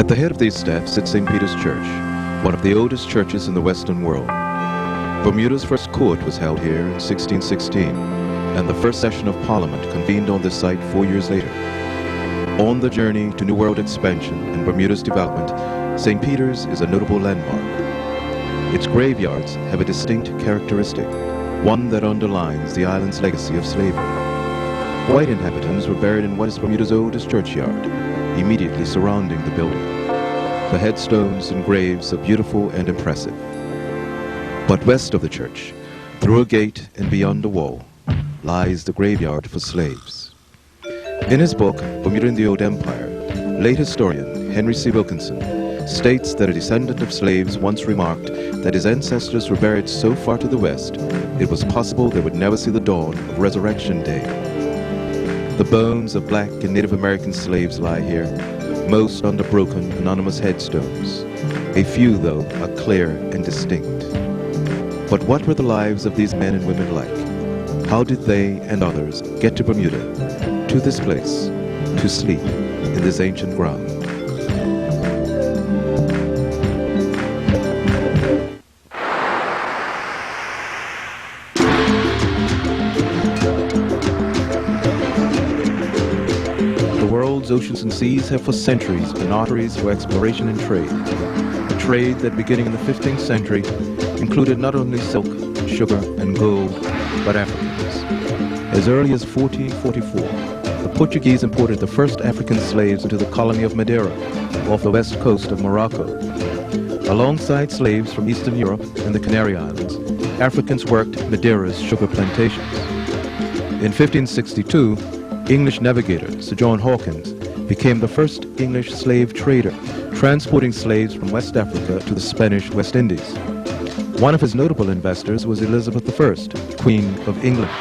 At the head of these steps sits St. Peter's Church, one of the oldest churches in the Western world. Bermuda's first court was held here in 1616, and the first session of Parliament convened on this site 4 years later. On the journey to New World expansion and Bermuda's development, St. Peter's is a notable landmark. Its graveyards have a distinct characteristic, one that underlines the island's legacy of slavery. White inhabitants were buried in what is Bermuda's oldest churchyard, immediately surrounding the building. The headstones and graves are beautiful and impressive. But west of the church, through a gate and beyond the wall, lies the graveyard for slaves. In his book, Bermuda in the Old Empire, late historian Henry C. Wilkinson states that a descendant of slaves once remarked that his ancestors were buried so far to the west, it was possible they would never see the dawn of Resurrection Day. The bones of black and Native American slaves lie here, most under broken, anonymous headstones. A few, though, are clear and distinct. But what were the lives of these men and women like? How did they and others get to Bermuda, to this place, to sleep in this ancient ground? Oceans and seas have for centuries been arteries for exploration and trade. A trade that beginning in the 15th century included not only silk, sugar, and gold, but Africans. As early as 1444, the Portuguese imported the first African slaves into the colony of Madeira, off the west coast of Morocco. Alongside slaves from Eastern Europe and the Canary Islands, Africans worked Madeira's sugar plantations. In 1562, English navigator Sir John Hawkins became the first English slave trader, transporting slaves from West Africa to the Spanish West Indies. One of his notable investors was Elizabeth I, Queen of England.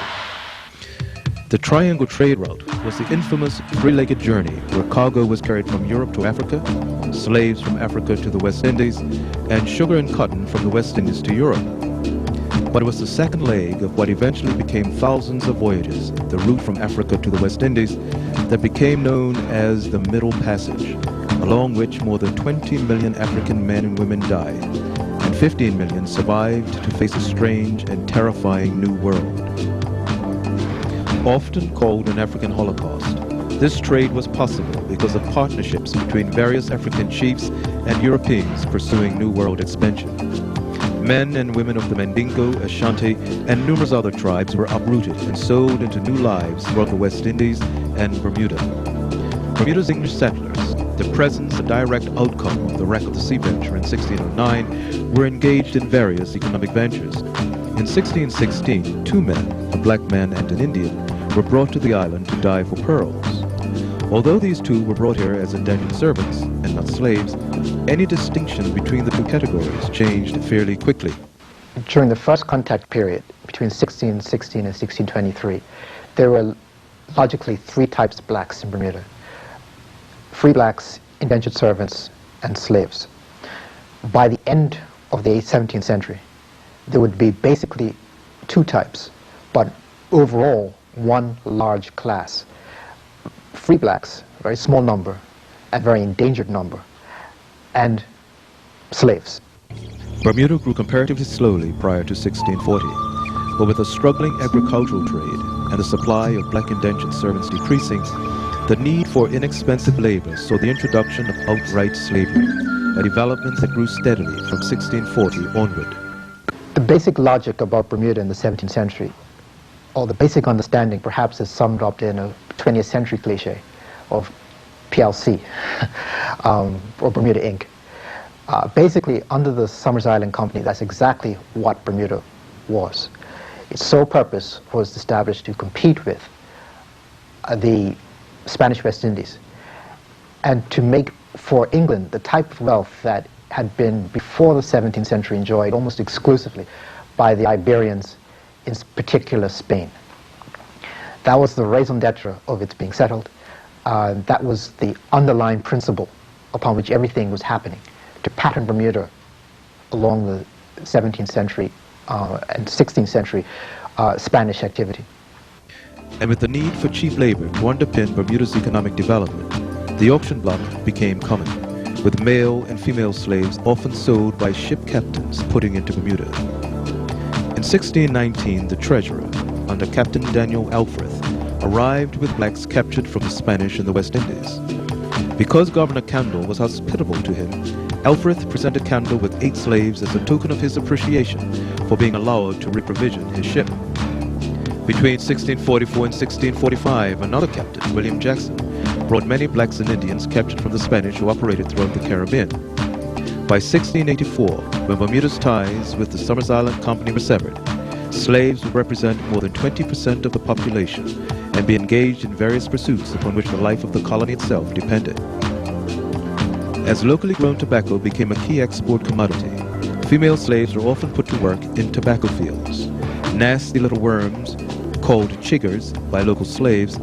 The Triangle Trade Route was the infamous three-legged journey where cargo was carried from Europe to Africa, slaves from Africa to the West Indies, and sugar and cotton from the West Indies to Europe. But it was the second leg of what eventually became thousands of voyages, the route from Africa to the West Indies, that became known as the Middle Passage, along which more than 20 million African men and women died, and 15 million survived to face a strange and terrifying new world. Often called an African Holocaust, this trade was possible because of partnerships between various African chiefs and Europeans pursuing New World expansion. Men and women of the Mandingo, Ashanti, and numerous other tribes were uprooted and sold into new lives throughout the West Indies and Bermuda. Bermuda's English settlers, the presence a direct outcome of the wreck of the Sea Venture in 1609, were engaged in various economic ventures. In 1616, two men, a black man and an Indian, were brought to the island to die for pearls. Although these two were brought here as indentured servants and not slaves, any distinction between the two categories changed fairly quickly. During the first contact period, between 1616 and 1623, there were logically three types of blacks in Bermuda: free blacks, indentured servants, and slaves. By the end of the 17th century, there would be basically two types, but overall one large class. Free blacks, a very small number, a very endangered number, and slaves. Bermuda grew comparatively slowly prior to 1640, but with a struggling agricultural trade and the supply of black indentured servants decreasing, the need for inexpensive labor saw the introduction of outright slavery, a development that grew steadily from 1640 onward. The basic logic about Bermuda in the 17th century, or the basic understanding perhaps is summed up in a 20th century cliche of PLC, or Bermuda Inc. Basically, under the Somers Island Company, that's exactly what Bermuda was. Its sole purpose was established to compete with the Spanish West Indies and to make for England the type of wealth that had been before the 17th century enjoyed almost exclusively by the Iberians, in particular Spain. That was the raison d'etre of its being settled. That was the underlying principle upon which everything was happening, to pattern Bermuda along the 17th century and 16th century Spanish activity. And with the need for cheap labor to underpin Bermuda's economic development, the auction block became common. with male and female slaves often sold by ship captains putting into Bermuda. In 1619, the treasurer, under Captain Daniel Alfrith, arrived with blacks captured from the Spanish in the West Indies. Because Governor Candle was hospitable to him, Alfrith presented Candle with 8 slaves as a token of his appreciation for being allowed to reprovision his ship. Between 1644 and 1645, another captain, William Jackson, brought many blacks and Indians captured from the Spanish who operated throughout the Caribbean. By 1684, when Bermuda's ties with the Somers Island Company were severed, slaves would represent more than 20% of the population and be engaged in various pursuits upon which the life of the colony itself depended. As locally grown tobacco became a key export commodity, female slaves were often put to work in tobacco fields. Nasty little worms, called chiggers by local slaves,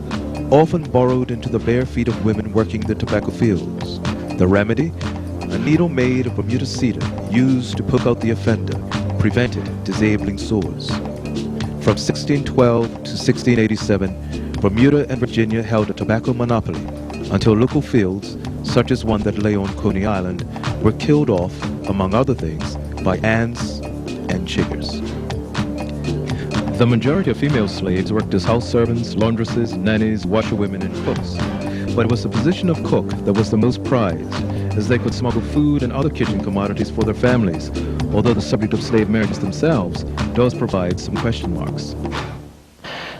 often burrowed into the bare feet of women working the tobacco fields. The remedy? A needle made of Bermuda cedar used to poke out the offender, prevented disabling sores. From 1612 to 1687, Bermuda and Virginia held a tobacco monopoly until local fields, such as one that lay on Coney Island, were killed off, among other things, by ants and chiggers. The majority of female slaves worked as house servants, laundresses, nannies, washerwomen, and cooks. But it was the position of cook that was the most prized, as they could smuggle food and other kitchen commodities for their families, although the subject of slave marriages themselves does provide some question marks.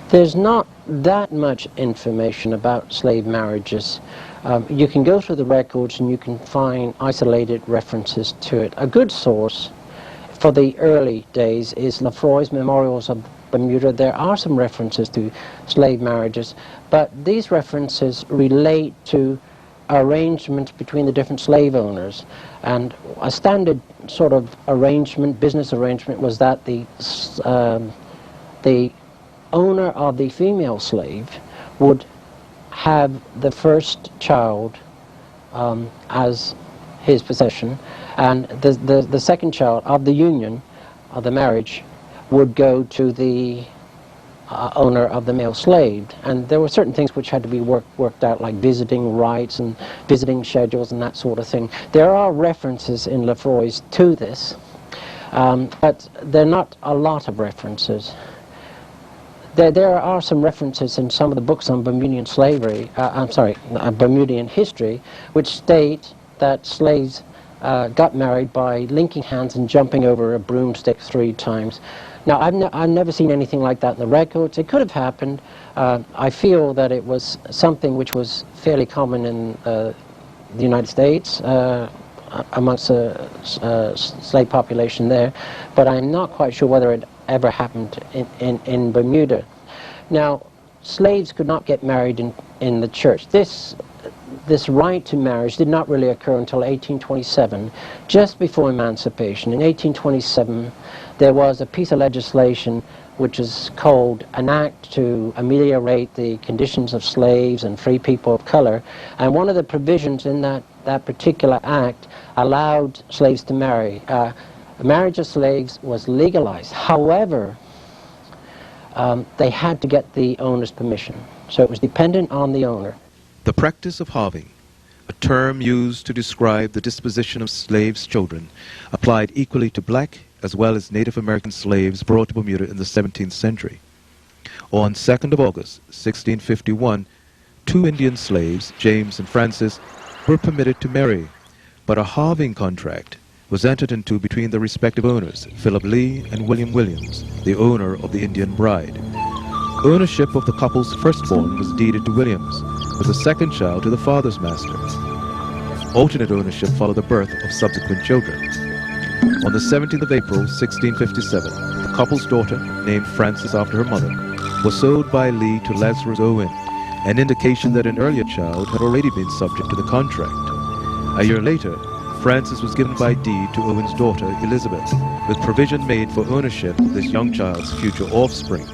There's not that much information about slave marriages. You can go through the records and you can find isolated references to it. A good source for the early days is Lefroy's Memorials of Bermuda. There are some references to slave marriages, but these references relate to arrangements between the different slave owners. And a standard sort of arrangement, business arrangement, was that the owner of the female slave would have the first child as his possession, and the second child of the union, of the marriage, would go to the owner of the male slave. And there were certain things which had to be worked out, like visiting rights and visiting schedules and that sort of thing. There are references in Lefroy's to this, but there are not a lot of references. There are some references in some of the books on Bermudian slavery, Bermudian history, which state that slaves got married by linking hands and jumping over a broomstick 3 times. Now, I've never seen anything like that in the records. It could have happened. I feel that it was something which was fairly common in the United States, amongst the slave population there, but I'm not quite sure whether it ever happened in Bermuda. Now, slaves could not get married in the church. This right to marriage did not really occur until 1827, just before Emancipation. In 1827, there was a piece of legislation which is called an act to ameliorate the conditions of slaves and free people of color, and one of the provisions in that particular act allowed slaves to marry. Marriage of slaves was legalized. However, they had to get the owner's permission, so it was dependent on the owner. The practice of halving, a term used to describe the disposition of slaves' children, applied equally to black as well as Native American slaves brought to Bermuda in the 17th century. On 2nd of August, 1651, 2 Indian slaves, James and Francis, were permitted to marry, but a halving contract was entered into between the respective owners, Philip Lee and William Williams, the owner of the Indian bride. Ownership of the couple's firstborn was deeded to Williams, with the second child to the father's master. Alternate ownership followed the birth of subsequent children. On the 17th of April, 1657, the couple's daughter, named Frances after her mother, was sold by Lee to Lazarus Owen, an indication that an earlier child had already been subject to the contract. A year later, Frances was given by deed to Owen's daughter, Elizabeth, with provision made for ownership of this young child's future offspring.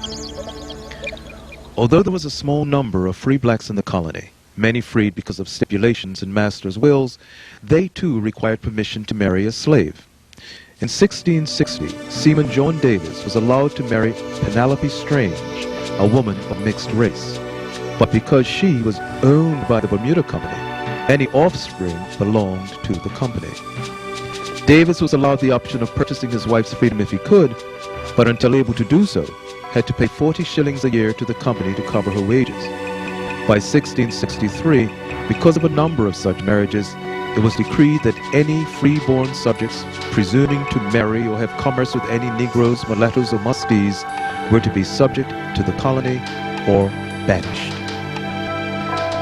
Although there was a small number of free blacks in the colony, many freed because of stipulations in masters' wills, they too required permission to marry a slave. In 1660, Seaman John Davis was allowed to marry Penelope Strange, a woman of mixed race. But because she was owned by the Bermuda Company, Any offspring belonged to the company. Davis was allowed the option of purchasing his wife's freedom if he could, but until able to do so, had to pay 40 shillings a year to the company to cover her wages. By 1663, because of a number of such marriages, it was decreed that any free-born subjects presuming to marry or have commerce with any Negroes, mulattoes, or mustees were to be subject to the colony or banished.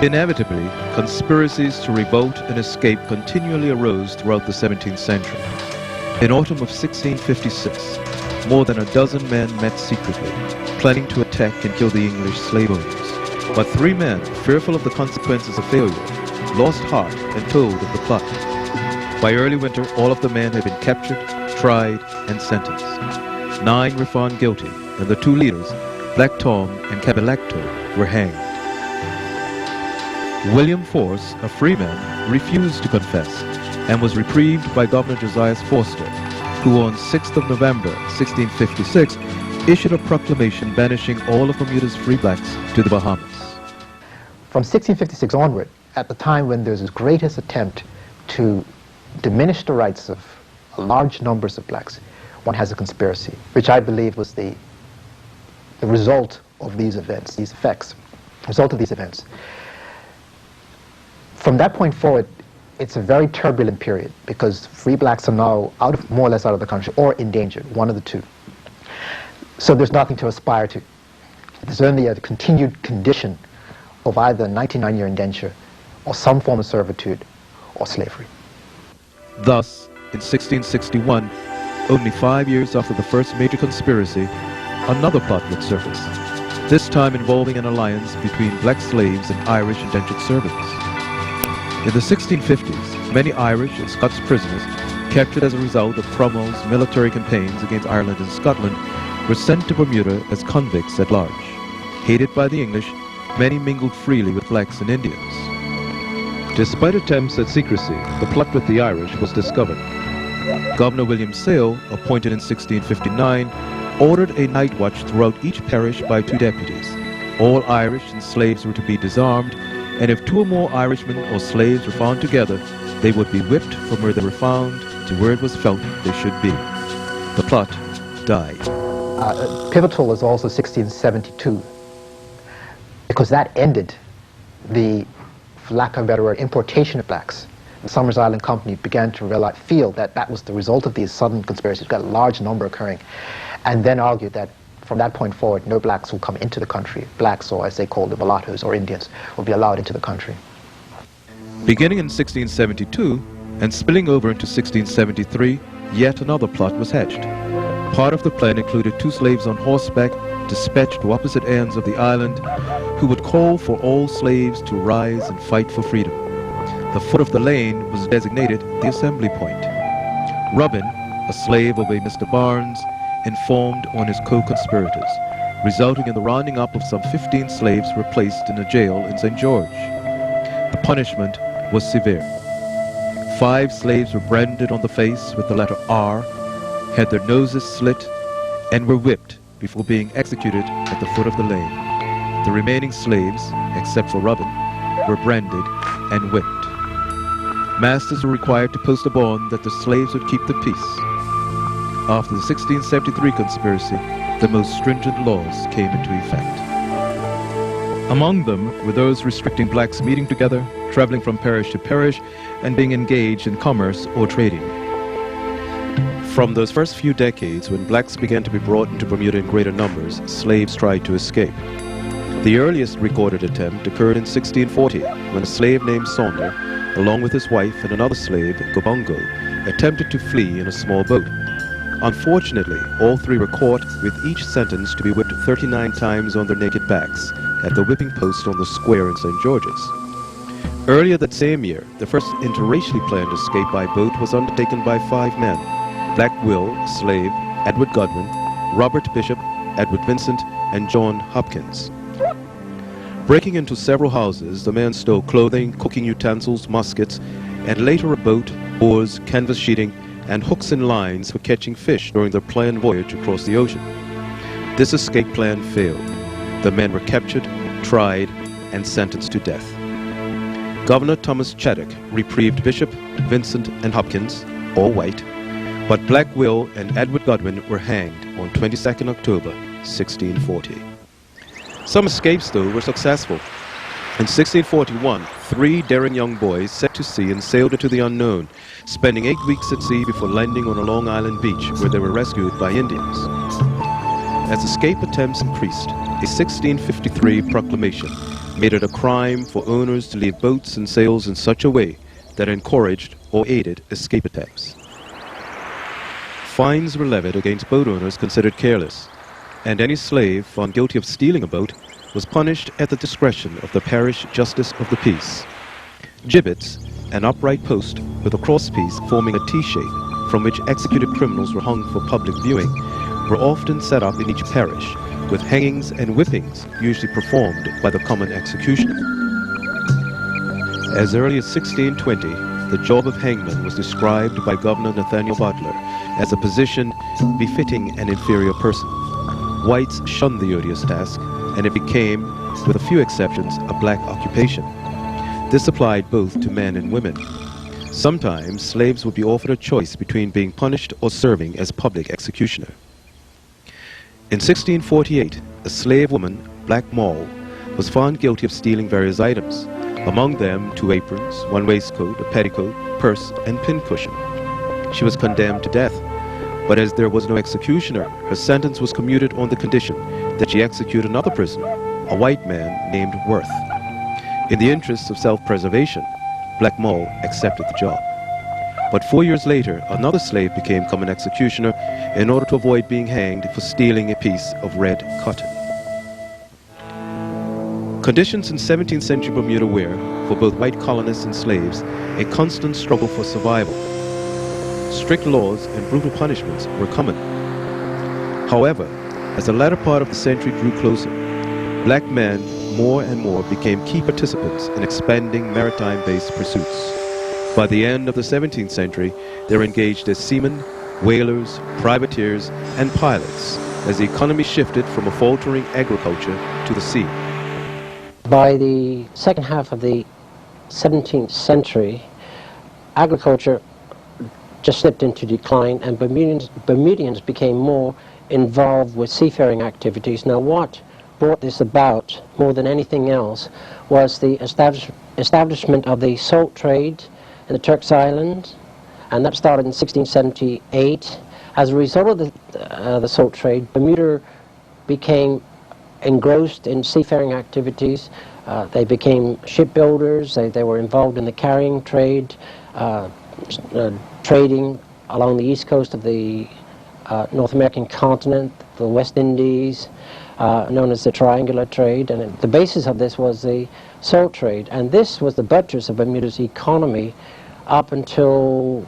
Inevitably, conspiracies to revolt and escape continually arose throughout the 17th century. In autumn of 1656, more than a dozen men met secretly, planning to attack and kill the English slave owners. But 3 men, fearful of the consequences of failure, lost heart and told of the plot. By early winter, all of the men had been captured, tried, and sentenced. 9 were found guilty, and the 2 leaders, Black Tom and Cabalacto, were hanged. William Force, a freeman, refused to confess and was reprieved by Governor Josiah Foster, who on 6th of November 1656 issued a proclamation banishing all of Bermuda's free blacks to the Bahamas. From 1656 onward, at the time when there's this greatest attempt to diminish the rights of large numbers of blacks, one has a conspiracy, which I believe was the result of these events, these effects, result of these events. From that point forward, it's a very turbulent period because free blacks are now more or less out of the country or endangered, one of the two. So there's nothing to aspire to. There's only a continued condition of either a 99-year indenture or some form of servitude or slavery. Thus, in 1661, only 5 years after the first major conspiracy, another plot would surface, this time involving an alliance between black slaves and Irish indentured servants. In the 1650s, many Irish and Scots prisoners, captured as a result of Cromwell's military campaigns against Ireland and Scotland, were sent to Bermuda as convicts at large. Hated by the English, many mingled freely with blacks and Indians. Despite attempts at secrecy, the plot with the Irish was discovered. Governor William Sale, appointed in 1659, ordered a night watch throughout each parish by 2 deputies. All Irish and slaves were to be disarmed, and if 2 or more Irishmen or slaves were found together, they would be whipped from where they were found to where it was felt they should be. The plot died. Pivotal was also 1672, because that ended the, for lack of a better word, importation of blacks. The Somers Island Company began to feel that that was the result of these sudden conspiracies. We've got a large number occurring, and then argued that from that point forward, no blacks will come into the country. Blacks, or as they call the mulattoes or Indians, will be allowed into the country. Beginning in 1672 and spilling over into 1673, yet another plot was hatched. Part of the plan included 2 slaves on horseback dispatched to opposite ends of the island who would call for all slaves to rise and fight for freedom. The foot of the lane was designated the assembly point. Robin, a slave of a Mr. Barnes, informed on his co-conspirators, resulting in the rounding up of some 15 slaves who were placed in a jail in St. George. The punishment was severe. 5 slaves were branded on the face with the letter R, had their noses slit, and were whipped before being executed at the foot of the lane. The remaining slaves, except for Robin, were branded and whipped. Masters were required to post a bond that the slaves would keep the peace. After the 1673 conspiracy, the most stringent laws came into effect. Among them were those restricting blacks meeting together, traveling from parish to parish, and being engaged in commerce or trading. From those first few decades, when blacks began to be brought into Bermuda in greater numbers, slaves tried to escape. The earliest recorded attempt occurred in 1640, when a slave named Saunder, along with his wife and another slave, Gobongo, attempted to flee in a small boat. Unfortunately, all 3 were caught, with each sentenced to be whipped 39 times on their naked backs at the whipping post on the square in St. George's. Earlier that same year, the first interracially planned escape by boat was undertaken by 5 men: Black Will, slave, Edward Godwin, Robert Bishop, Edward Vincent, and John Hopkins. Breaking into several houses, the men stole clothing, cooking utensils, muskets, and later a boat, oars, canvas sheeting, and hooks and lines for catching fish during their planned voyage across the ocean. This escape plan failed. The men were captured, tried, and sentenced to death. Governor Thomas Chaddock reprieved Bishop Vincent and Hopkins, all white, but Black Will and Edward Godwin were hanged on 22nd October 1640. Some escapes, though, were successful. In 1641, 3 daring young boys set to sea and sailed into the unknown, spending 8 weeks at sea before landing on a Long Island beach where they were rescued by Indians. As escape attempts increased, a 1653 proclamation made it a crime for owners to leave boats and sails in such a way that encouraged or aided escape attempts. Fines were levied against boat owners considered careless, and any slave found guilty of stealing a boat was punished at the discretion of the parish justice of the peace. Gibbets, an upright post with a crosspiece forming a T-shape from which executed criminals were hung for public viewing, were often set up in each parish, with hangings and whippings usually performed by the common executioner. As early as 1620, the job of hangman was described by Governor Nathaniel Butler as a position befitting an inferior person. Whites shunned the odious task, and it became, with a few exceptions, a black occupation. This applied both to men and women. Sometimes slaves would be offered a choice between being punished or serving as public executioner. In 1648, a slave woman, Black Moll, was found guilty of stealing various items, among them 2 aprons, 1 waistcoat, a petticoat, purse, and pincushion. She was condemned to death, but as there was no executioner, her sentence was commuted on the condition that she execute another prisoner, a white man named Worth. In the interests of self-preservation, Black Moll accepted the job. But 4 years later, another slave became common executioner in order to avoid being hanged for stealing a piece of red cotton. Conditions in 17th century Bermuda were, for both white colonists and slaves, a constant struggle for survival. Strict laws and brutal punishments were common. However, as the latter part of the century drew closer, black men more and more became key participants in expanding maritime-based pursuits. By the end of the 17th century, they were engaged as seamen, whalers, privateers, and pilots as the economy shifted from a faltering agriculture to the sea. By the second half of the 17th century, agriculture just slipped into decline, and Bermudians became more involved with seafaring activities. Now, what brought this about more than anything else was the establishment of the salt trade in the Turks Islands, and that started in 1678. As a result of the salt trade, Bermuda became engrossed in seafaring activities. They became shipbuilders. They were involved in the carrying trade, trading along the east coast of the North American continent, the West Indies, known as the triangular trade. And the basis of this was the salt trade. And this was the buttress of Bermuda's economy up until,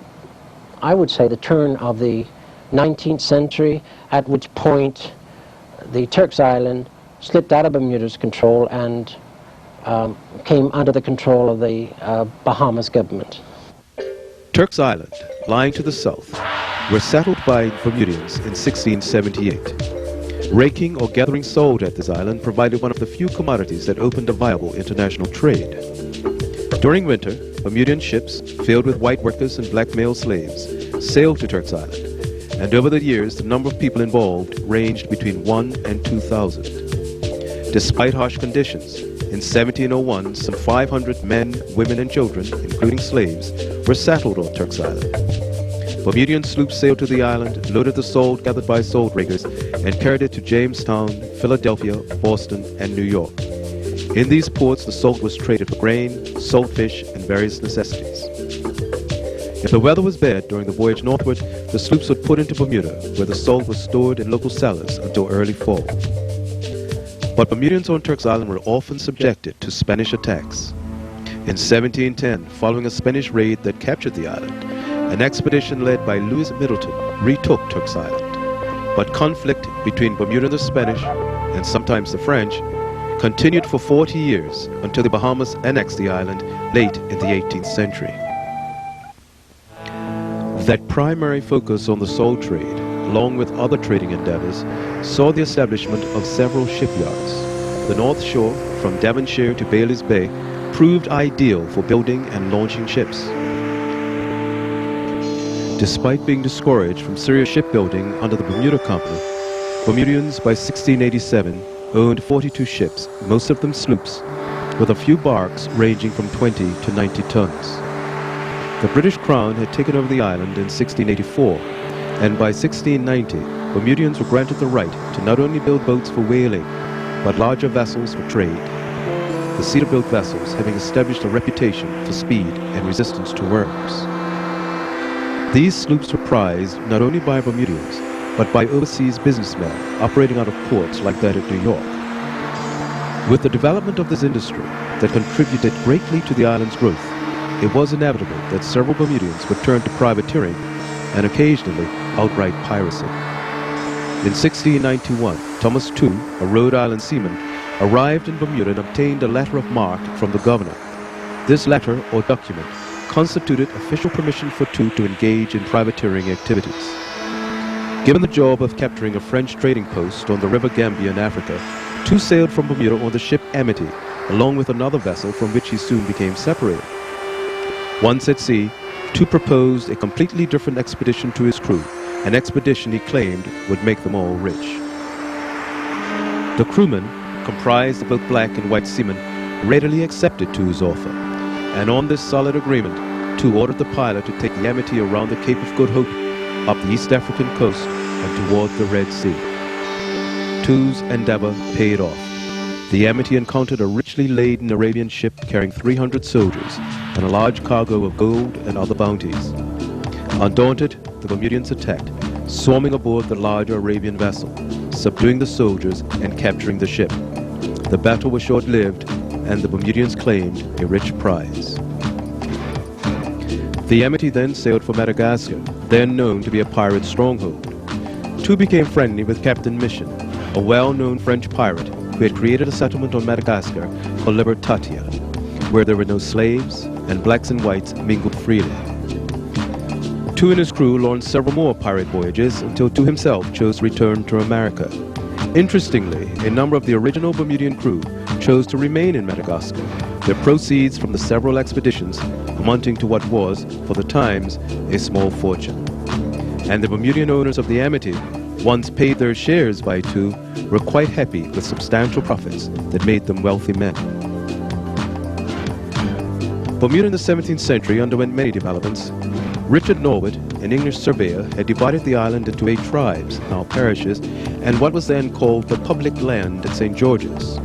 I would say, the turn of the 19th century, at which point the Turks Island slipped out of Bermuda's control and came under the control of the Bahamas government. Turks Island, lying to the south, were settled by Bermudians in 1678. Raking or gathering salt at this island provided one of the few commodities that opened a viable international trade. During winter, Bermudian ships filled with white workers and black male slaves sailed to Turks Island, and over the years the number of people involved ranged between 1 and 2,000. Despite harsh conditions, in 1701 some 500 men, women and children, including slaves, were settled on Turks Island. Bermudian sloops sailed to the island, loaded the salt gathered by salt rakers, and carried it to Jamestown, Philadelphia, Boston, and New York. In these ports, the salt was traded for grain, saltfish, and various necessities. If the weather was bad during the voyage northward, the sloops would put into Bermuda, where the salt was stored in local cellars until early fall. But Bermudians on Turks Island were often subjected to Spanish attacks. In 1710, following a Spanish raid that captured the island, an expedition led by Louis Middleton retook Turks Island. But conflict between Bermuda and the Spanish, and sometimes the French, continued for 40 years until the Bahamas annexed the island late in the 18th century. That primary focus on the salt trade, along with other trading endeavors, saw the establishment of several shipyards. The North Shore, from Devonshire to Bailey's Bay, proved ideal for building and launching ships. Despite being discouraged from serious shipbuilding under the Bermuda Company, Bermudians by 1687 owned 42 ships, most of them sloops, with a few barks ranging from 20 to 90 tons. The British Crown had taken over the island in 1684, and by 1690, Bermudians were granted the right to not only build boats for whaling, but larger vessels for trade. The Cedar-built vessels having established a reputation for speed and resistance to worms. These sloops were prized not only by Bermudians, but by overseas businessmen operating out of ports like that at New York. With the development of this industry that contributed greatly to the island's growth, it was inevitable that several Bermudians would turn to privateering and occasionally outright piracy. In 1691, Thomas Tew, a Rhode Island seaman, arrived in Bermuda and obtained a letter of marque from the governor. This letter, or document, constituted official permission for Tew to engage in privateering activities. Given the job of capturing a French trading post on the River Gambia in Africa, Tew sailed from Bermuda on the ship Amity, along with another vessel from which he soon became separated. Once at sea, Tew proposed a completely different expedition to his crew, an expedition he claimed would make them all rich. The crewmen, comprised of both black and white seamen, readily accepted Tew's offer, and on this solid agreement, Tew ordered the pilot to take the Amity around the Cape of Good Hope, up the East African coast, and toward the Red Sea. Tew's endeavor paid off. The Amity encountered a richly laden Arabian ship carrying 300 soldiers and a large cargo of gold and other bounties. Undaunted, the Bermudians attacked, swarming aboard the larger Arabian vessel, subduing the soldiers and capturing the ship. The battle was short-lived, and the Bermudians claimed a rich prize. The Amity then sailed for Madagascar, then known to be a pirate stronghold. Tew became friendly with Captain Mission, a well-known French pirate who had created a settlement on Madagascar called Libertatia, where there were no slaves and blacks and whites mingled freely. Tew and his crew launched several more pirate voyages until Tew himself chose to return to America. Interestingly, a number of the original Bermudian crew chose to remain in Madagascar, their proceeds from the several expeditions amounting to what was, for the times, a small fortune. And the Bermudian owners of the Amity, once paid their shares by Tew, were quite happy with substantial profits that made them wealthy men. Bermuda in the 17th century underwent many developments. Richard Norwood, an English surveyor, had divided the island into 8 tribes, now parishes, and what was then called the public land at St. George's.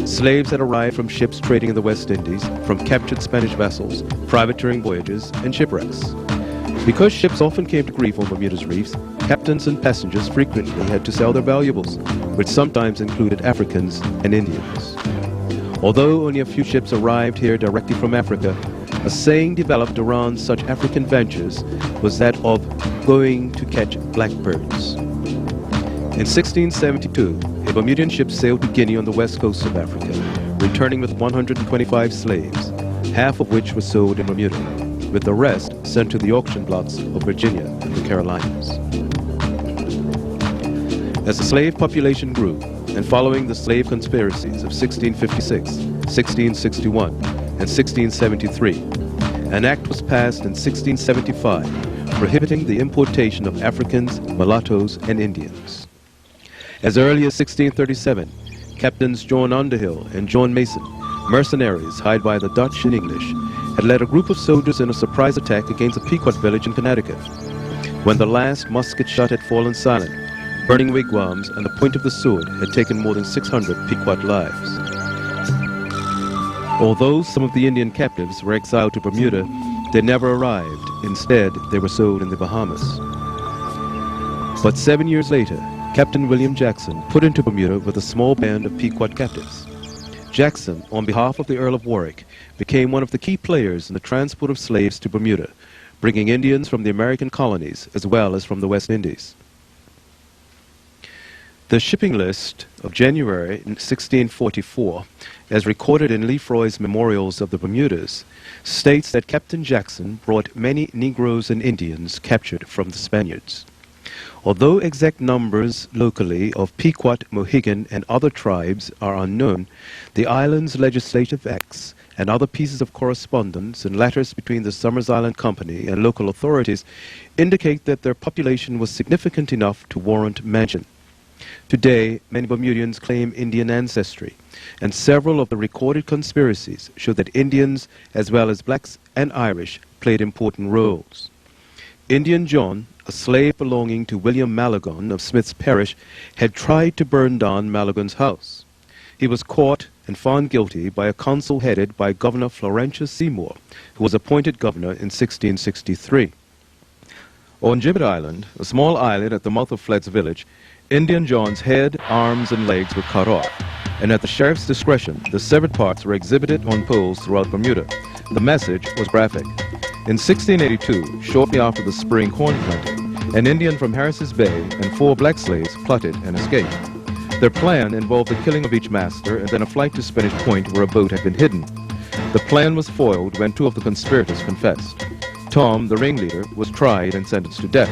Slaves had arrived from ships trading in the West Indies, from captured Spanish vessels, privateering voyages, and shipwrecks. Because ships often came to grief on Bermuda's reefs, captains and passengers frequently had to sell their valuables, which sometimes included Africans and Indians. Although only a few ships arrived here directly from Africa, a saying developed around such African ventures was that of going to catch blackbirds. In 1672, a Bermudian ship sailed to Guinea on the west coast of Africa, returning with 125 slaves, half of which were sold in Bermuda, with the rest sent to the auction blocks of Virginia and the Carolinas. As the slave population grew, and following the slave conspiracies of 1656, 1661, and 1673, an act was passed in 1675 prohibiting the importation of Africans, mulattoes, and Indians. As early as 1637, Captains John Underhill and John Mason, mercenaries hired by the Dutch and English, had led a group of soldiers in a surprise attack against a Pequot village in Connecticut. When the last musket shot had fallen silent, burning wigwams and the point of the sword had taken more than 600 Pequot lives. Although some of the Indian captives were exiled to Bermuda, they never arrived. Instead, they were sold in the Bahamas. But 7 years later, Captain William Jackson put into Bermuda with a small band of Pequot captives. Jackson, on behalf of the Earl of Warwick, became one of the key players in the transport of slaves to Bermuda, bringing Indians from the American colonies as well as from the West Indies. The shipping list of January 1644, as recorded in Lefroy's Memorials of the Bermudas, states that Captain Jackson brought many Negroes and Indians captured from the Spaniards. Although exact numbers locally of Pequot, Mohegan, and other tribes are unknown, the island's legislative acts and other pieces of correspondence and letters between the Somers Island Company and local authorities indicate that their population was significant enough to warrant mention. Today, many Bermudians claim Indian ancestry, and several of the recorded conspiracies show that Indians, as well as blacks and Irish, played important roles. Indian John, a slave belonging to William Malagon of Smith's Parish, had tried to burn down Malagon's house. He was caught and found guilty by a council headed by Governor Florentius Seymour, who was appointed governor in 1663. On Gibbet Island, a small islet at the mouth of Flett's village, Indian John's head, arms, and legs were cut off, and at the sheriff's discretion, the severed parts were exhibited on poles throughout Bermuda. The message was graphic. In 1682, shortly after the spring corn planting, an Indian from Harris's Bay and 4 black slaves plotted and escaped. Their plan involved the killing of each master and then a flight to Spanish Point where a boat had been hidden. The plan was foiled when 2 of the conspirators confessed. Tom, the ringleader, was tried and sentenced to death,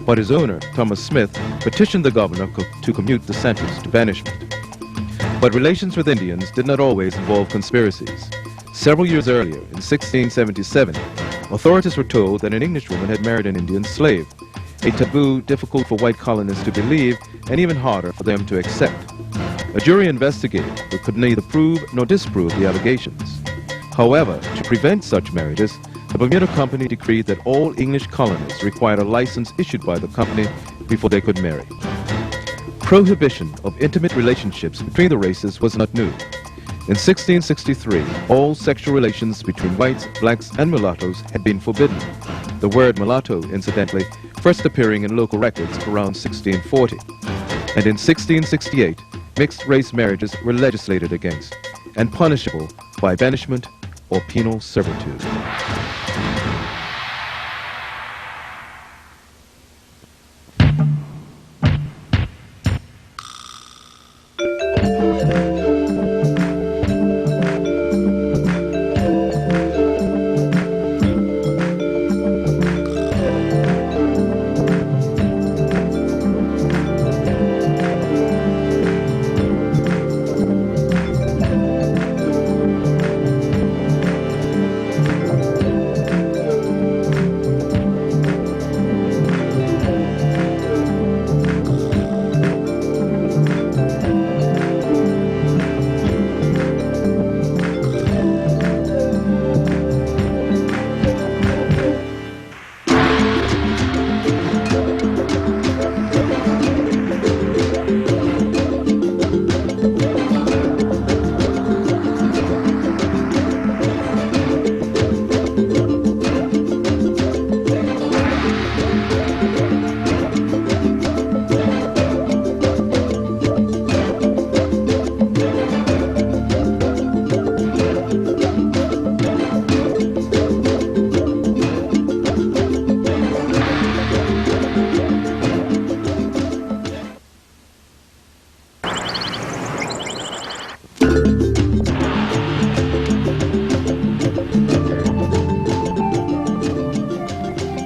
but his owner, Thomas Smith, petitioned the governor to commute the sentence to banishment. But relations with Indians did not always involve conspiracies. Several years earlier, in 1677, authorities were told that an English woman had married an Indian slave, a taboo difficult for white colonists to believe and even harder for them to accept. A jury investigated but could neither prove nor disprove the allegations. However, to prevent such marriages, the Bermuda Company decreed that all English colonists required a license issued by the company before they could marry. Prohibition of intimate relationships between the races was not new. In 1663, all sexual relations between whites, blacks, and mulattoes had been forbidden. The word mulatto, incidentally, first appearing in local records around 1640. And in 1668, mixed-race marriages were legislated against and punishable by banishment or penal servitude.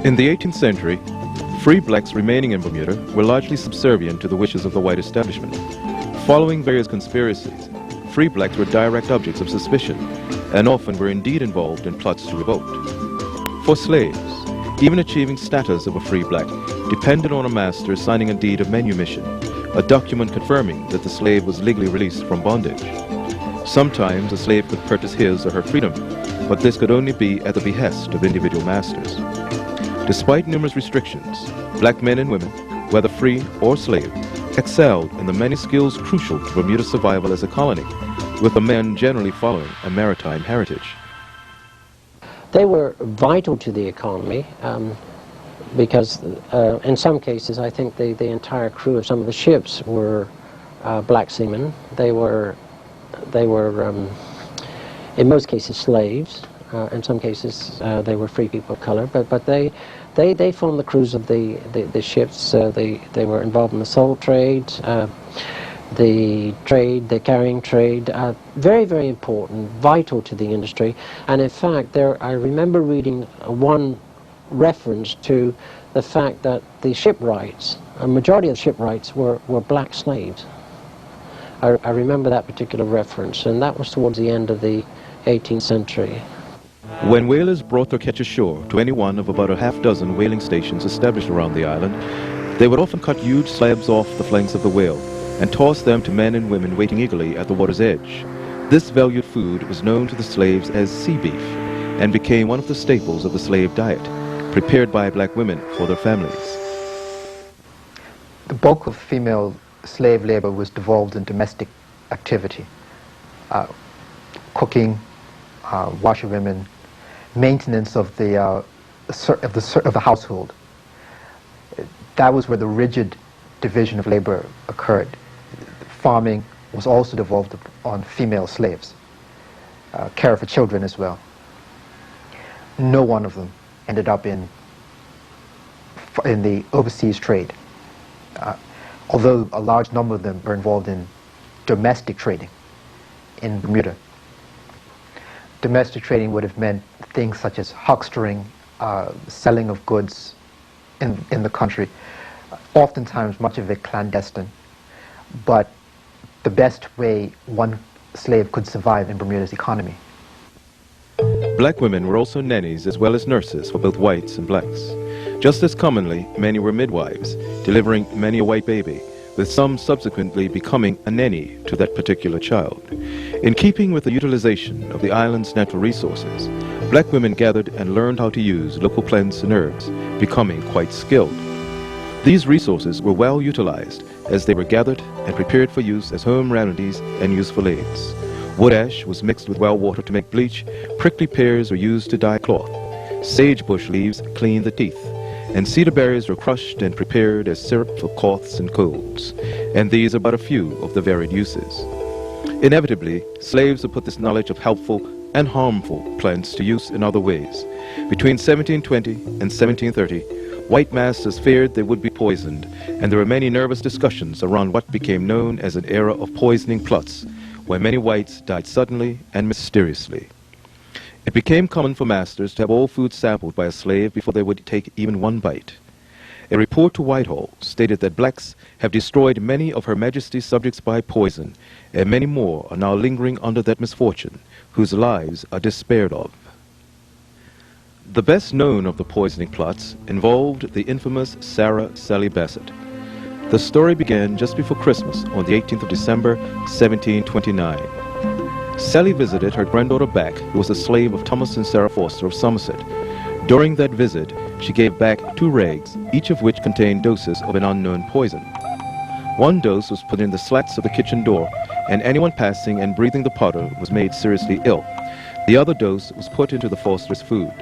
In the 18th century, free blacks remaining in Bermuda were largely subservient to the wishes of the white establishment. Following various conspiracies, free blacks were direct objects of suspicion and often were indeed involved in plots to revolt. For slaves, even achieving status of a free black depended on a master signing a deed of manumission, a document confirming that the slave was legally released from bondage. Sometimes a slave could purchase his or her freedom, but this could only be at the behest of individual masters. Despite numerous restrictions, black men and women, whether free or slave, excelled in the many skills crucial to Bermuda's survival as a colony, with the men generally following a maritime heritage. They were vital to the economy because in some cases I think the entire crew of some of the ships were black seamen. They were in most cases slaves. In some cases they were free people of color, but they formed the crews of the ships. They were involved in the salt trade, the carrying trade, very, very important, vital to the industry. And in fact, I remember reading one reference to the fact that the shipwrights, a majority of the shipwrights were black slaves. I remember that particular reference, and that was towards the end of the 18th century. When whalers brought their catch ashore to any one of about a half dozen whaling stations established around the island, they would often cut huge slabs off the flanks of the whale and toss them to men and women waiting eagerly at the water's edge. This valued food was known to the slaves as sea beef and became one of the staples of the slave diet, prepared by black women for their families. The bulk of female slave labor was devolved in domestic activity. Cooking, washerwomen, maintenance of the household. That was where the rigid division of labor occurred. Farming was also devolved on female slaves. Care for children as well. No one of them ended up in the overseas trade, although a large number of them were involved in domestic trading in Bermuda. Domestic trading would have meant things such as huckstering, selling of goods in the country, oftentimes much of it clandestine, but the best way one slave could survive in Bermuda's economy. Black women were also nannies as well as nurses for both whites and blacks. Just as commonly, many were midwives, delivering many a white baby, with some subsequently becoming a nanny to that particular child. In keeping with the utilization of the island's natural resources, black women gathered and learned how to use local plants and herbs, becoming quite skilled. These resources were well utilized as they were gathered and prepared for use as home remedies and useful aids. Wood ash was mixed with well water to make bleach, prickly pears were used to dye cloth, sagebush leaves cleaned the teeth, and cedar berries were crushed and prepared as syrup for coughs and colds. And these are but a few of the varied uses. Inevitably, slaves would put this knowledge of helpful and harmful plants to use in other ways. Between 1720 and 1730, white masters feared they would be poisoned, and there were many nervous discussions around what became known as an era of poisoning plots, where many whites died suddenly and mysteriously. It became common for masters to have all food sampled by a slave before they would take even one bite. A report to Whitehall stated that blacks have destroyed many of Her Majesty's subjects by poison, and many more are now lingering under that misfortune, whose lives are despaired of. The best known of the poisoning plots involved the infamous Sarah Sally Bassett. The story began just before Christmas on the 18th of December, 1729. Sally visited her granddaughter Back, who was a slave of Thomas and Sarah Foster of Somerset. During that visit, she gave Back 2 rags, each of which contained doses of an unknown poison. One dose was put in the slats of the kitchen door, and anyone passing and breathing the powder was made seriously ill. The other dose was put into the Fosters' food.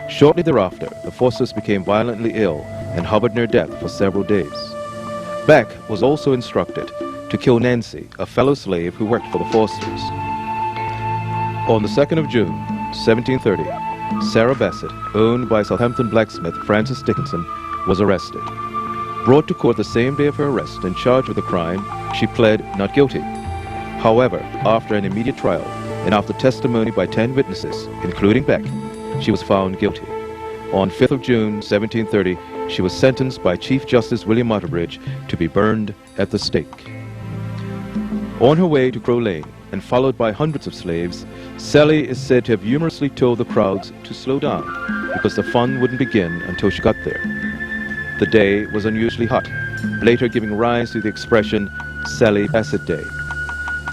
Shortly thereafter, the Fosters became violently ill and hovered near death for several days. Back was also instructed to kill Nancy, a fellow slave who worked for the Fosters. On the 2nd of June, 1730, Sarah Bassett, owned by Southampton blacksmith Francis Dickinson, was arrested. Brought to court the same day of her arrest and charged with the crime, she pled not guilty. However, after an immediate trial and after testimony by 10 witnesses, including Beck, she was found guilty. On 5th of June, 1730, she was sentenced by Chief Justice William Otterbridge to be burned at the stake. On her way to Crow Lane, and followed by hundreds of slaves, Sally is said to have humorously told the crowds to slow down because the fun wouldn't begin until she got there. The day was unusually hot, later giving rise to the expression Sally Bassett Day.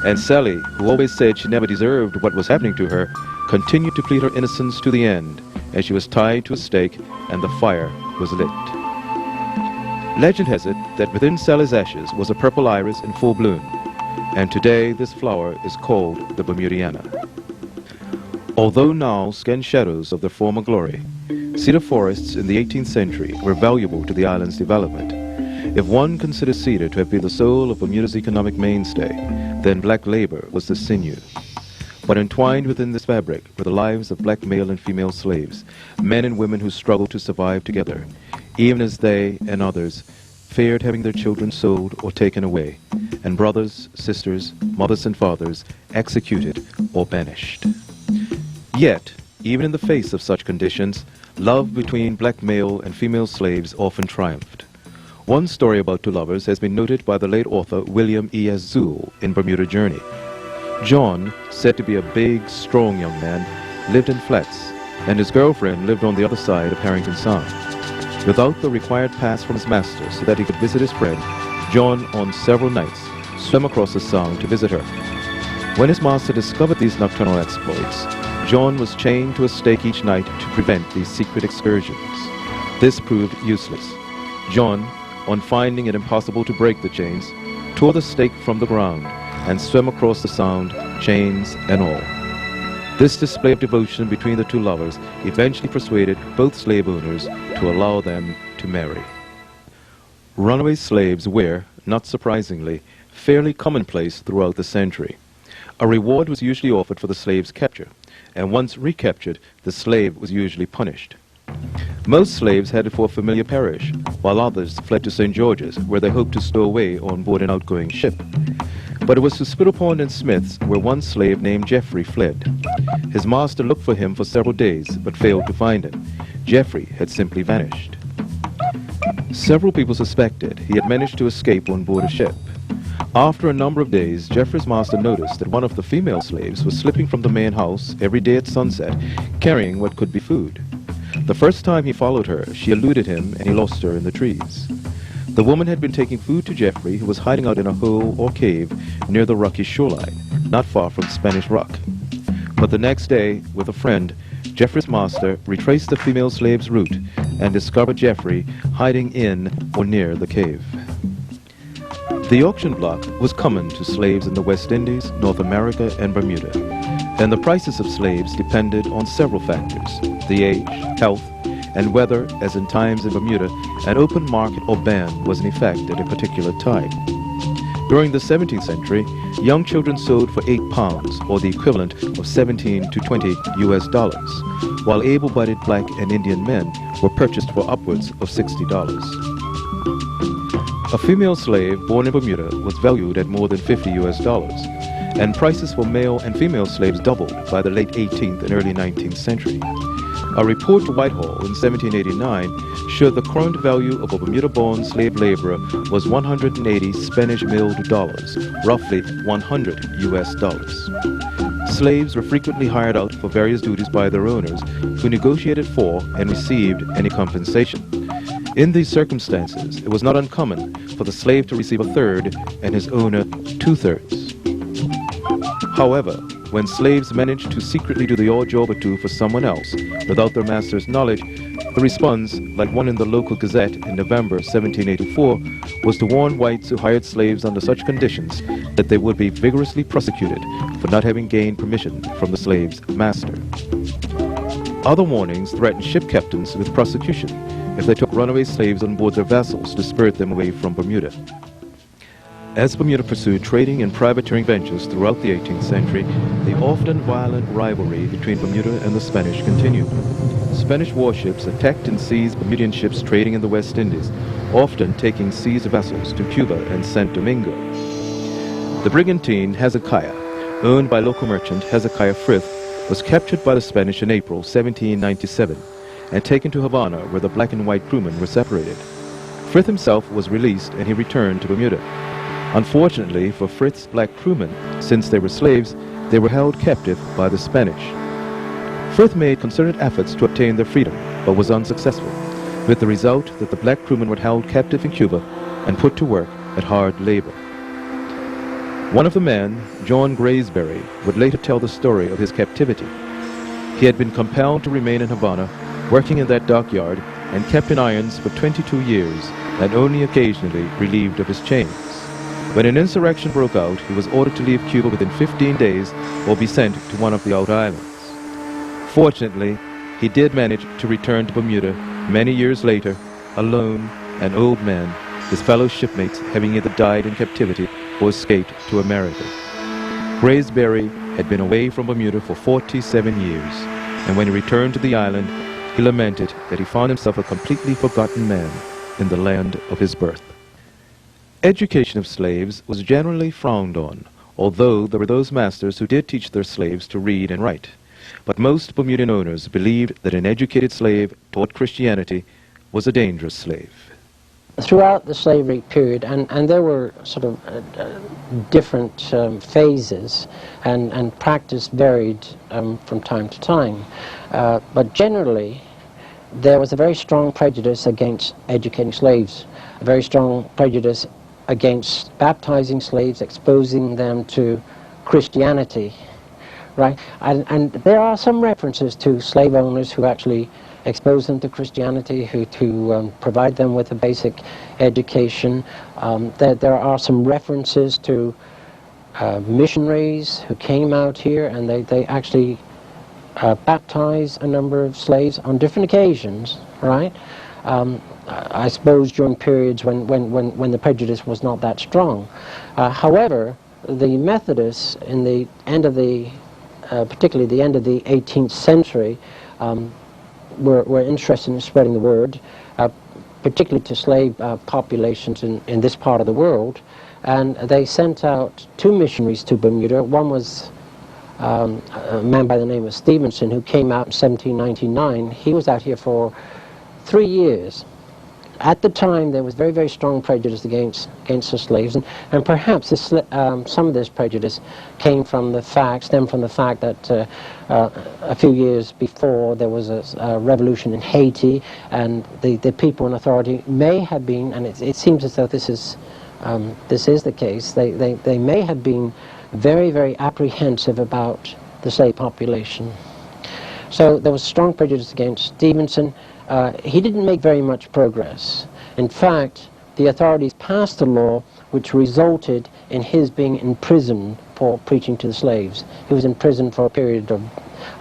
And Sally, who always said she never deserved what was happening to her, continued to plead her innocence to the end as she was tied to a stake and the fire was lit. Legend has it that within Sally's ashes was a purple iris in full bloom, and today this flower is called the Bermudiana. Although now scant shadows of their former glory, cedar forests in the 18th century were valuable to the island's development. If one considers cedar to have been the soul of Bermuda's economic mainstay, then black labor was the sinew. But entwined within this fabric were the lives of black male and female slaves, men and women who struggled to survive together, even as they and others feared having their children sold or taken away, and brothers, sisters, mothers and fathers executed or banished. Yet, even in the face of such conditions, love between black male and female slaves often triumphed. One story about two lovers has been noted by the late author William E. S. Zool in Bermuda Journey. John, said to be a big, strong young man, lived in flats, and his girlfriend lived on the other side of Harrington Sound. Without the required pass from his master so that he could visit his friend, John, on several nights, swam across the sound to visit her. When his master discovered these nocturnal exploits, John was chained to a stake each night to prevent these secret excursions. This proved useless. John, on finding it impossible to break the chains, tore the stake from the ground and swam across the sound, chains and all. This display of devotion between the two lovers eventually persuaded both slave owners to allow them to marry. Runaway slaves were, not surprisingly, fairly commonplace throughout the century. A reward was usually offered for the slave's capture, and once recaptured, the slave was usually punished. Most slaves headed for a familiar parish, while others fled to St. George's, where they hoped to stow away on board an outgoing ship. But it was to Spittle Pond and Smith's, where one slave named Jeffrey fled. His master looked for him for several days, but failed to find him. Jeffrey had simply vanished. Several people suspected he had managed to escape on board a ship. After a number of days, Jeffrey's master noticed that one of the female slaves was slipping from the main house every day at sunset, carrying what could be food. The first time he followed her, she eluded him and he lost her in the trees. The woman had been taking food to Jeffrey, who was hiding out in a hole or cave near the rocky shoreline, not far from Spanish Rock. But the next day, with a friend, Jeffrey's master retraced the female slave's route and discovered Jeffrey hiding in or near the cave. The auction block was common to slaves in the West Indies, North America, and Bermuda, and the prices of slaves depended on several factors: the age, health, and whether, as in times in Bermuda, an open market or ban was in effect at a particular time. During the 17th century, young children sold for £8, or the equivalent of 17 to 20 US dollars, while able-bodied black and Indian men were purchased for upwards of $60. A female slave born in Bermuda was valued at more than 50 US dollars, and prices for male and female slaves doubled by the late 18th and early 19th century. A report to Whitehall in 1789 showed the current value of a Bermuda-born slave laborer was 180 Spanish milled dollars, roughly 100 US dollars. Slaves were frequently hired out for various duties by their owners, who negotiated for and received any compensation. In these circumstances, it was not uncommon for the slave to receive a third and his owner 2/3. However, when slaves managed to secretly do the odd job or two for someone else without their master's knowledge, the response, like one in the local Gazette in November 1784, was to warn whites who hired slaves under such conditions that they would be vigorously prosecuted for not having gained permission from the slave's master. Other warnings threatened ship captains with prosecution if they took runaway slaves on board their vessels to spirit them away from Bermuda. As Bermuda pursued trading and privateering ventures throughout the 18th century, the often violent rivalry between Bermuda and the Spanish continued. Spanish warships attacked and seized Bermudian ships trading in the West Indies, often taking seized vessels to Cuba and St. Domingo. The brigantine Hezekiah, owned by local merchant Hezekiah Frith, was captured by the Spanish in April 1797 and taken to Havana, where the black and white crewmen were separated. Frith himself was released and he returned to Bermuda. Unfortunately for Frith's black crewmen, since they were slaves, they were held captive by the Spanish. Frith made concerted efforts to obtain their freedom, but was unsuccessful, with the result that the black crewmen were held captive in Cuba and put to work at hard labor. One of the men, John Graysbury, would later tell the story of his captivity. He had been compelled to remain in Havana, working in that dockyard, and kept in irons for 22 years, and only occasionally relieved of his chains. When an insurrection broke out, he was ordered to leave Cuba within 15 days or be sent to one of the outer islands. Fortunately, he did manage to return to Bermuda many years later, alone, an old man, his fellow shipmates having either died in captivity or escaped to America. Graysbury had been away from Bermuda for 47 years, and when he returned to the island, he lamented that he found himself a completely forgotten man in the land of his birth. Education of slaves was generally frowned on, although there were those masters who did teach their slaves to read and write. but most Bermudian owners believed that an educated slave taught Christianity was a dangerous slave. Throughout the slavery period, and there were sort of different phases, and practice varied from time to time, but generally there was a very strong prejudice against educating slaves, a very strong prejudice against baptizing slaves, exposing them to Christianity, right? And there are some references to slave owners who actually expose them to Christianity, who provide them with a basic education. There are some references to missionaries who came out here, and they actually baptized a number of slaves on different occasions, right? I suppose during periods when the prejudice was not that strong. However, the Methodists in the end of the, particularly the end of the 18th century, were interested in spreading the word, particularly to slave populations in this part of the world, and they sent out 2 missionaries to Bermuda. One was a man by the name of Stevenson, who came out in 1799. He was out here for 3 years. At the time, there was very, very strong prejudice against the slaves, and perhaps this, some of this prejudice stemmed from the fact that a few years before there was a revolution in Haiti, and the people in authority may have been, and it seems as though this is the case, they may have been very, very apprehensive about the slave population. So there was strong prejudice against Stevenson. He didn't make very much progress. In fact, the authorities passed a law which resulted in his being imprisoned for preaching to the slaves. He was in prison for a period of,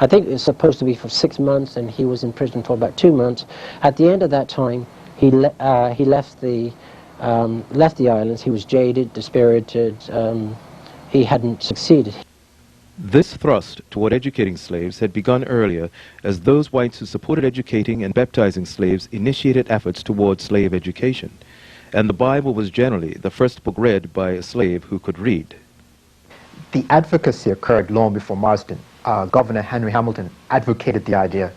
I think it was supposed to be for 6 months, and he was in prison for about 2 months. At the end of that time, he left the islands. He was jaded, dispirited. He hadn't succeeded. This thrust toward educating slaves had begun earlier, as those whites who supported educating and baptizing slaves initiated efforts toward slave education, and the Bible was generally the first book read by a slave who could read. The advocacy occurred long before Marsden. Governor Henry Hamilton advocated the idea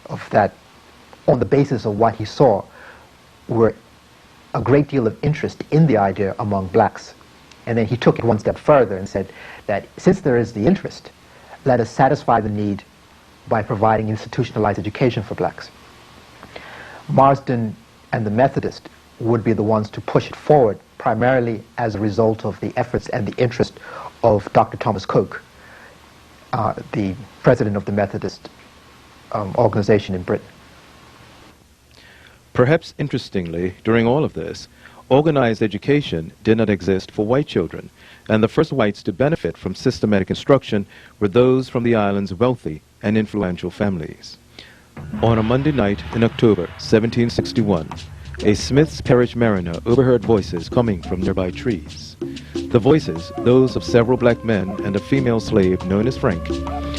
of that, on the basis of what he saw, were a great deal of interest in the idea among blacks. And then he took it one step further and said that since there is the interest, let us satisfy the need by providing institutionalized education for blacks. Marsden and the Methodist would be the ones to push it forward, primarily as a result of the efforts and the interest of Dr. Thomas Coke, the president of the Methodist organization in Britain. Perhaps interestingly, during all of this, organized education did not exist for white children, and the first whites to benefit from systematic instruction were those from the island's wealthy and influential families. On a Monday night in October 1761, a Smith's Parish mariner overheard voices coming from nearby trees. The voices, those of several black men and a female slave known as Frank,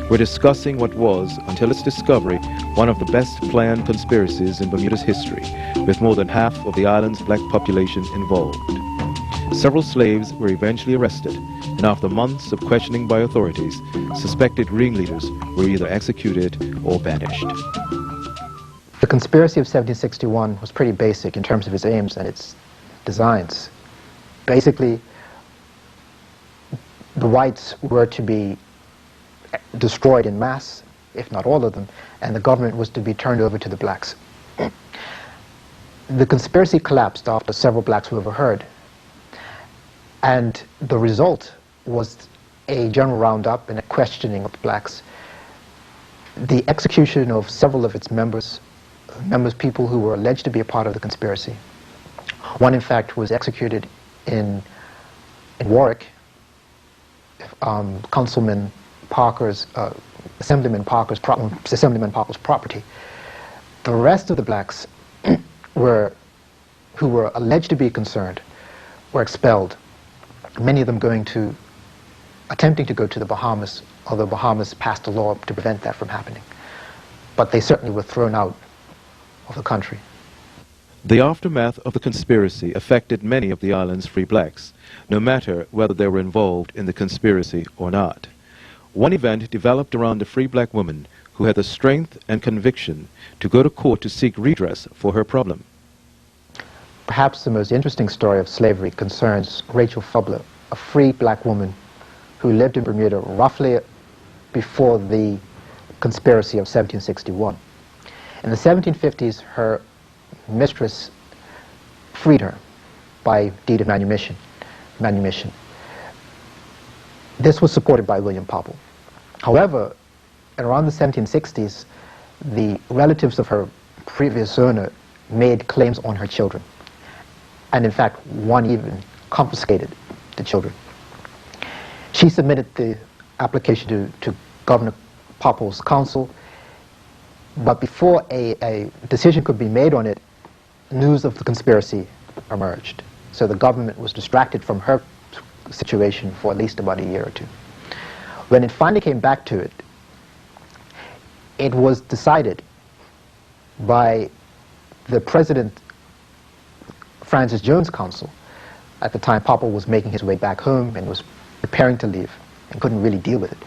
were discussing what was, until its discovery, one of the best planned conspiracies in Bermuda's history, with more than half of the island's black population involved. Several slaves were eventually arrested, and after months of questioning by authorities, suspected ringleaders were either executed or banished. The conspiracy of 1761 was pretty basic in terms of its aims and its designs. Basically, the whites were to be destroyed in mass, if not all of them, and the government was to be turned over to the blacks. The conspiracy collapsed after several blacks were overheard, and the result was a general roundup and a questioning of the blacks, the execution of several of its members, people who were alleged to be a part of the conspiracy. One, in fact, was executed in Warwick, Assemblyman Parker's property. The rest of the blacks who were alleged to be concerned were expelled, many of them attempting to go to the Bahamas, although Bahamas passed a law to prevent that from happening. But they certainly were thrown out of the country. The aftermath of the conspiracy affected many of the island's free blacks, no matter whether they were involved in the conspiracy or not. One event developed around a free black woman who had the strength and conviction to go to court to seek redress for her problem. Perhaps the most interesting story of slavery concerns Rachel Fubler, a free black woman who lived in Bermuda roughly before the conspiracy of 1761. In the 1750s, her mistress freed her by deed of manumission. This was supported by William Popple. However, around the 1760s, the relatives of her previous owner made claims on her children. And in fact, one even confiscated the children. She submitted the application to Governor Popple's counsel, but before a decision could be made on it, news of the conspiracy emerged. So the government was distracted from her situation for at least about a year or two. When it finally came back to it, it was decided by the President Francis Jones Council. At the time, Popple was making his way back home and was preparing to leave and couldn't really deal with it.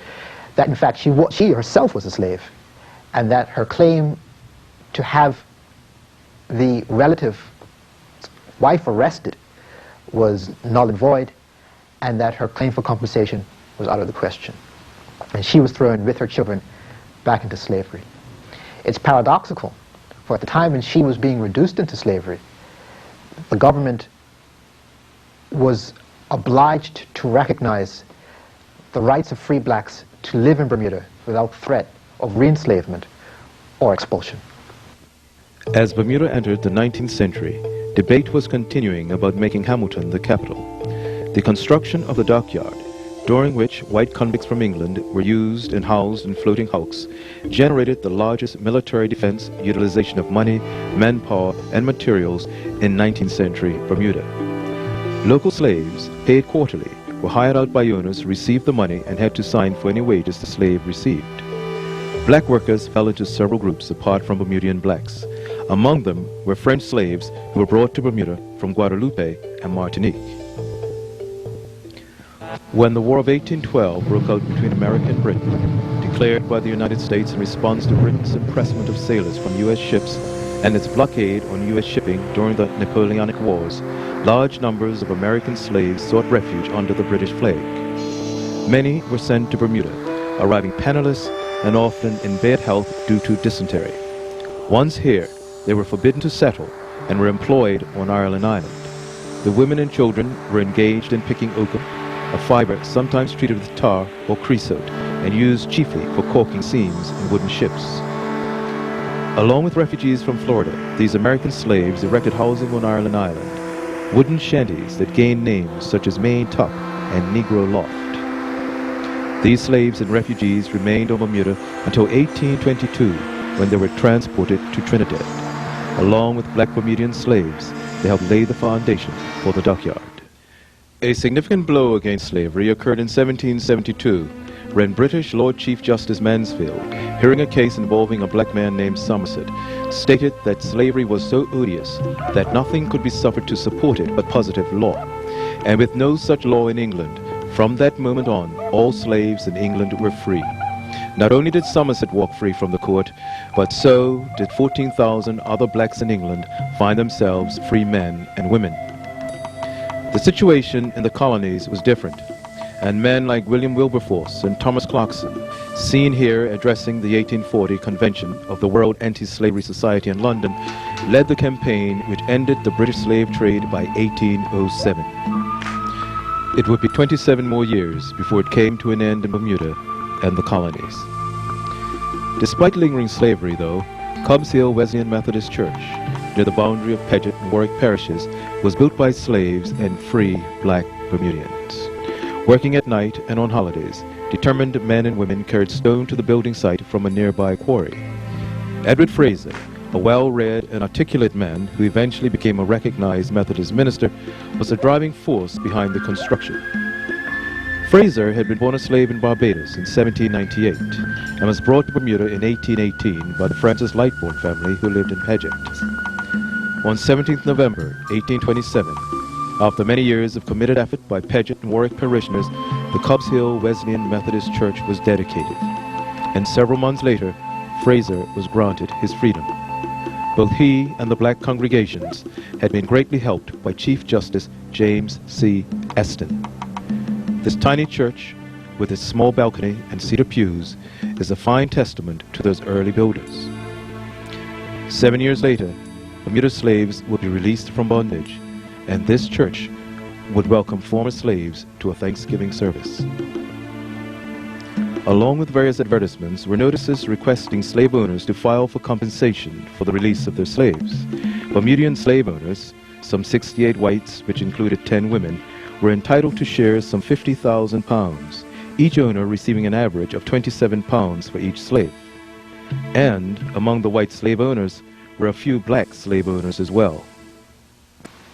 That in fact she herself was a slave, and that her claim to have the relative wife arrested was null and void, and that her claim for compensation was out of the question. And she was thrown with her children back into slavery. It's paradoxical, for at the time when she was being reduced into slavery, the government was obliged to recognize the rights of free blacks to live in Bermuda without threat of re-enslavement or expulsion. As Bermuda entered the 19th century, debate was continuing about making Hamilton the capital. The construction of the Dockyard, during which white convicts from England were used and housed in floating hulks, generated the largest military defense utilization of money, manpower, and materials in 19th century Bermuda. Local slaves, paid quarterly, were hired out by owners who received the money and had to sign for any wages the slave received. Black workers fell into several groups apart from Bermudian blacks. Among them were French slaves who were brought to Bermuda from Guadeloupe and Martinique. When the War of 1812 broke out between America and Britain, declared by the United States in response to Britain's impressment of sailors from U.S. ships and its blockade on U.S. shipping during the Napoleonic Wars, large numbers of American slaves sought refuge under the British flag. Many were sent to Bermuda, arriving penniless and often in bad health due to dysentery. Once here, they were forbidden to settle and were employed on Ireland Island. The women and children were engaged in picking oakum, a fiber sometimes treated with tar or creosote and used chiefly for caulking seams in wooden ships. Along with refugees from Florida, these American slaves erected housing on Ireland Island, wooden shanties that gained names such as Main Top and Negro Loft. These slaves and refugees remained on Bermuda until 1822, when they were transported to Trinidad. Along with black Bermudian slaves, they helped lay the foundation for the Dockyard. A significant blow against slavery occurred in 1772, when British Lord Chief Justice Mansfield, hearing a case involving a black man named Somerset, stated that slavery was so odious that nothing could be suffered to support it but positive law. And with no such law in England, from that moment on, all slaves in England were free. Not only did Somerset walk free from the court, but so did 14,000 other blacks in England find themselves free men and women. The situation in the colonies was different, and men like William Wilberforce and Thomas Clarkson, seen here addressing the 1840 convention of the World Anti-Slavery Society in London, led the campaign which ended the British slave trade by 1807. It would be 27 more years before it came to an end in Bermuda and the colonies. Despite lingering slavery, though, Cobbs Hill Wesleyan Methodist Church, near the boundary of Paget and Warwick parishes, was built by slaves and free black Bermudians. Working at night and on holidays, determined men and women carried stone to the building site from a nearby quarry. Edward Fraser, a well-read and articulate man who eventually became a recognized Methodist minister, was the driving force behind the construction. Fraser had been born a slave in Barbados in 1798 and was brought to Bermuda in 1818 by the Francis Lightbourne family who lived in Paget. On 17th November 1827, after many years of committed effort by Paget and Warwick parishioners, the Cobbs Hill Wesleyan Methodist Church was dedicated. And several months later, Fraser was granted his freedom. Both he and the black congregations had been greatly helped by Chief Justice James C. Eston. This tiny church, with its small balcony and cedar pews, is a fine testament to those early builders. 7 years later, Bermuda slaves would be released from bondage, and this church would welcome former slaves to a Thanksgiving service. Along with various advertisements were notices requesting slave owners to file for compensation for the release of their slaves. Bermudian slave owners, some 68 whites, which included 10 women, were entitled to share some 50,000 pounds, each owner receiving an average of 27 pounds for each slave. And among the white slave owners were a few black slave owners as well.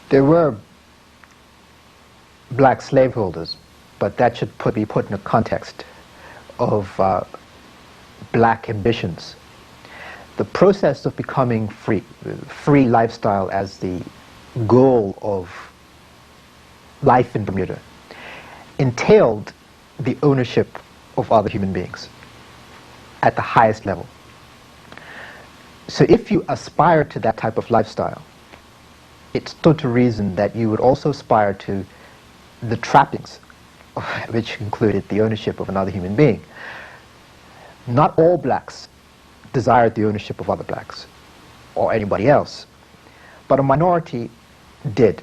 There were black slaveholders, but that should be put in a context of black ambitions. The process of becoming free lifestyle as the goal of life in Bermuda, entailed the ownership of other human beings at the highest level. So if you aspire to that type of lifestyle, it stood to reason that you would also aspire to the trappings, which included the ownership of another human being. Not all blacks desired the ownership of other blacks or anybody else, but a minority did.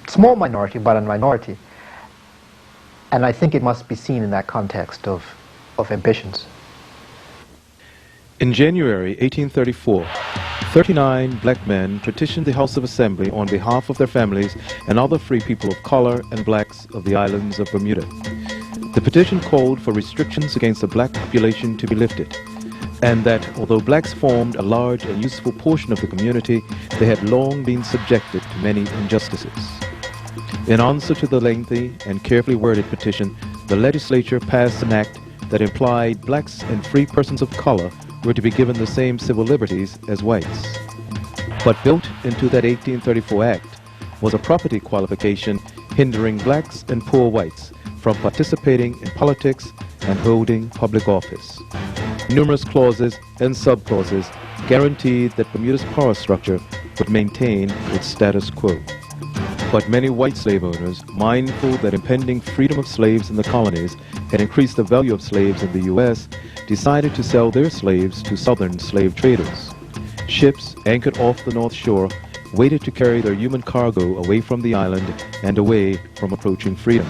Small minority, but a minority. And I think it must be seen in that context of ambitions. In January 1834, 39 black men petitioned the House of Assembly on behalf of their families and other free people of color and blacks of the islands of Bermuda. The petition called for restrictions against the black population to be lifted, and that although blacks formed a large and useful portion of the community, they had long been subjected to many injustices. In answer to the lengthy and carefully worded petition, the legislature passed an act that implied blacks and free persons of color were to be given the same civil liberties as whites. But built into that 1834 act was a property qualification hindering blacks and poor whites from participating in politics and holding public office. Numerous clauses and subclauses guaranteed that Bermuda's power structure would maintain its status quo. But many white slave owners, mindful that impending freedom of slaves in the colonies had increased the value of slaves in the U.S., decided to sell their slaves to southern slave traders. Ships anchored off the North Shore waited to carry their human cargo away from the island and away from approaching freedom.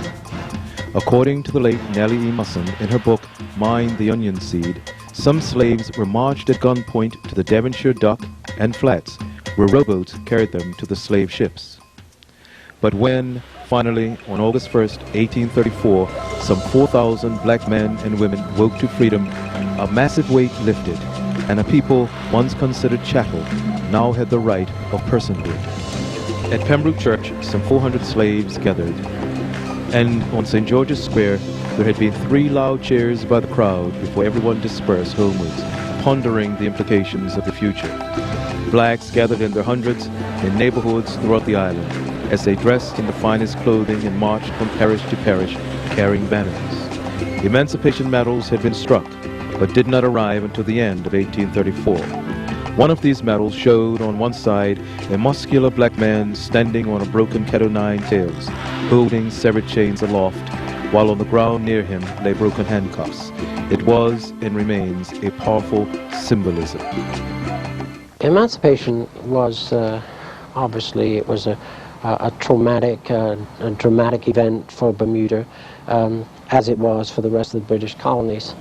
According to the late Nellie E. Musson in her book Mind the Onion Seed, some slaves were marched at gunpoint to the Devonshire dock and flats, where rowboats carried them to the slave ships. But when, finally, on August 1st, 1834, some 4,000 black men and women woke to freedom, a massive weight lifted, and a people once considered chattel now had the right of personhood. At Pembroke Church, some 400 slaves gathered, and on St. George's Square, there had been 3 loud cheers by the crowd before everyone dispersed homewards, pondering the implications of the future. Blacks gathered in their hundreds in neighborhoods throughout the island, as they dressed in the finest clothing and marched from parish to parish carrying banners. Emancipation medals had been struck, but did not arrive until the end of 1834. One of these medals showed on one side a muscular black man standing on a broken cat o' nine tails, holding severed chains aloft, while on the ground near him lay broken handcuffs. It was and remains a powerful symbolism. Emancipation was obviously it was a traumatic, a dramatic event for Bermuda, as it was for the rest of the British colonies.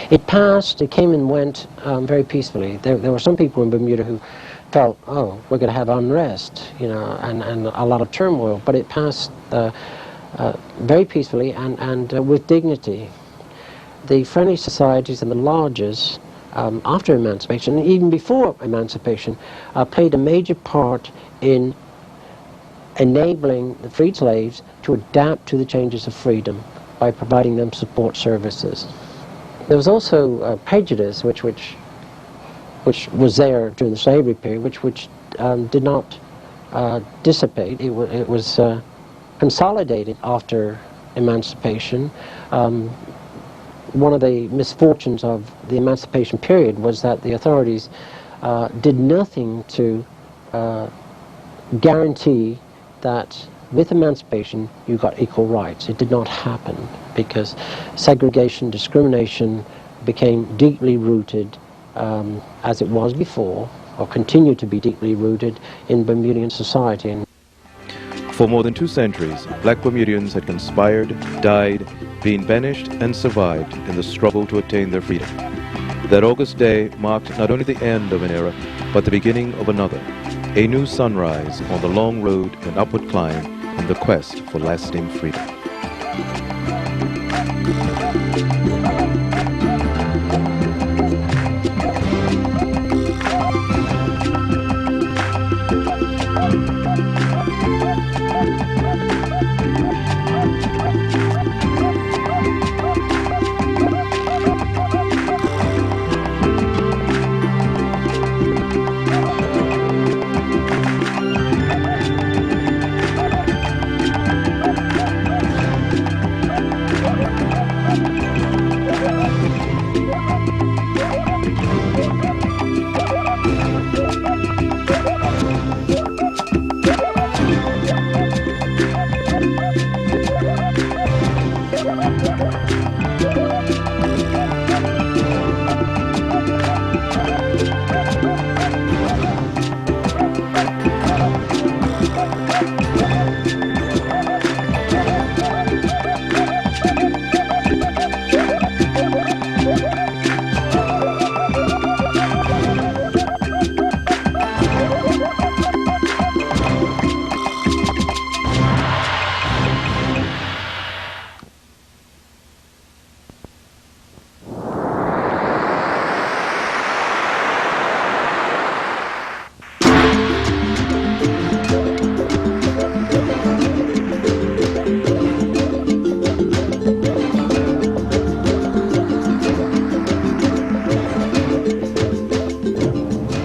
It passed, it came and went very peacefully. There were some people in Bermuda who felt, oh, we're going to have unrest, you know, and a lot of turmoil, but it passed very peacefully and with dignity. The friendly societies and the lodges, after emancipation, and even before emancipation, played a major part in enabling the freed slaves to adapt to the changes of freedom by providing them support services. There was also prejudice which was there during the slavery period, which did not dissipate. It was consolidated after emancipation. one of the misfortunes of the Emancipation period was that the authorities did nothing to guarantee that with emancipation you got equal rights. It did not happen because segregation, discrimination became deeply rooted, as it was before, or continued to be deeply rooted in Bermudian society. For more than 2 centuries, black Bermudians had conspired, died, been banished, and survived in the struggle to attain their freedom. That August day marked not only the end of an era, but the beginning of another, a new sunrise on the long road and upward climb in the quest for lasting freedom.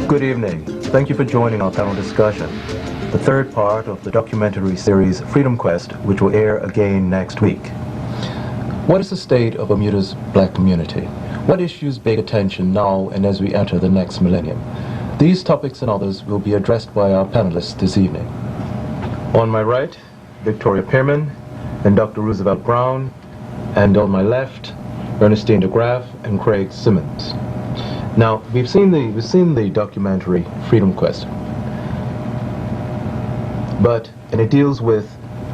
Good evening. Thank you for joining our panel discussion, the third part of the documentary series Freedom Quest, which will air again next week. What is the state of Bermuda's black community? What issues beg attention now and as we enter the next millennium? These topics and others will be addressed by our panelists this evening. On my right, Victoria Pearman and Dr. Roosevelt Brown, and on my left, Ernestine de Graaf and Craig Simmons. Now, we've seen the documentary Freedom Quest, and it deals with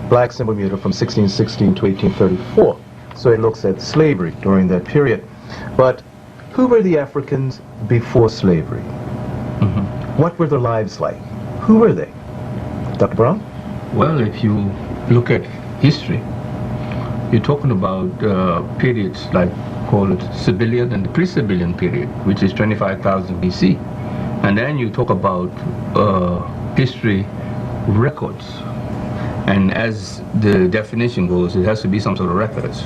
blacks in Bermuda from 1616 to 1834. So it looks at slavery during that period. But who were the Africans before slavery? What were their lives like? Who were they? Dr. Brown? Well, if you look at history, you're talking about periods like called civilian and the pre-civilian period, which is 25,000 BC. And then you talk about history records. And as the definition goes, it has to be some sort of records.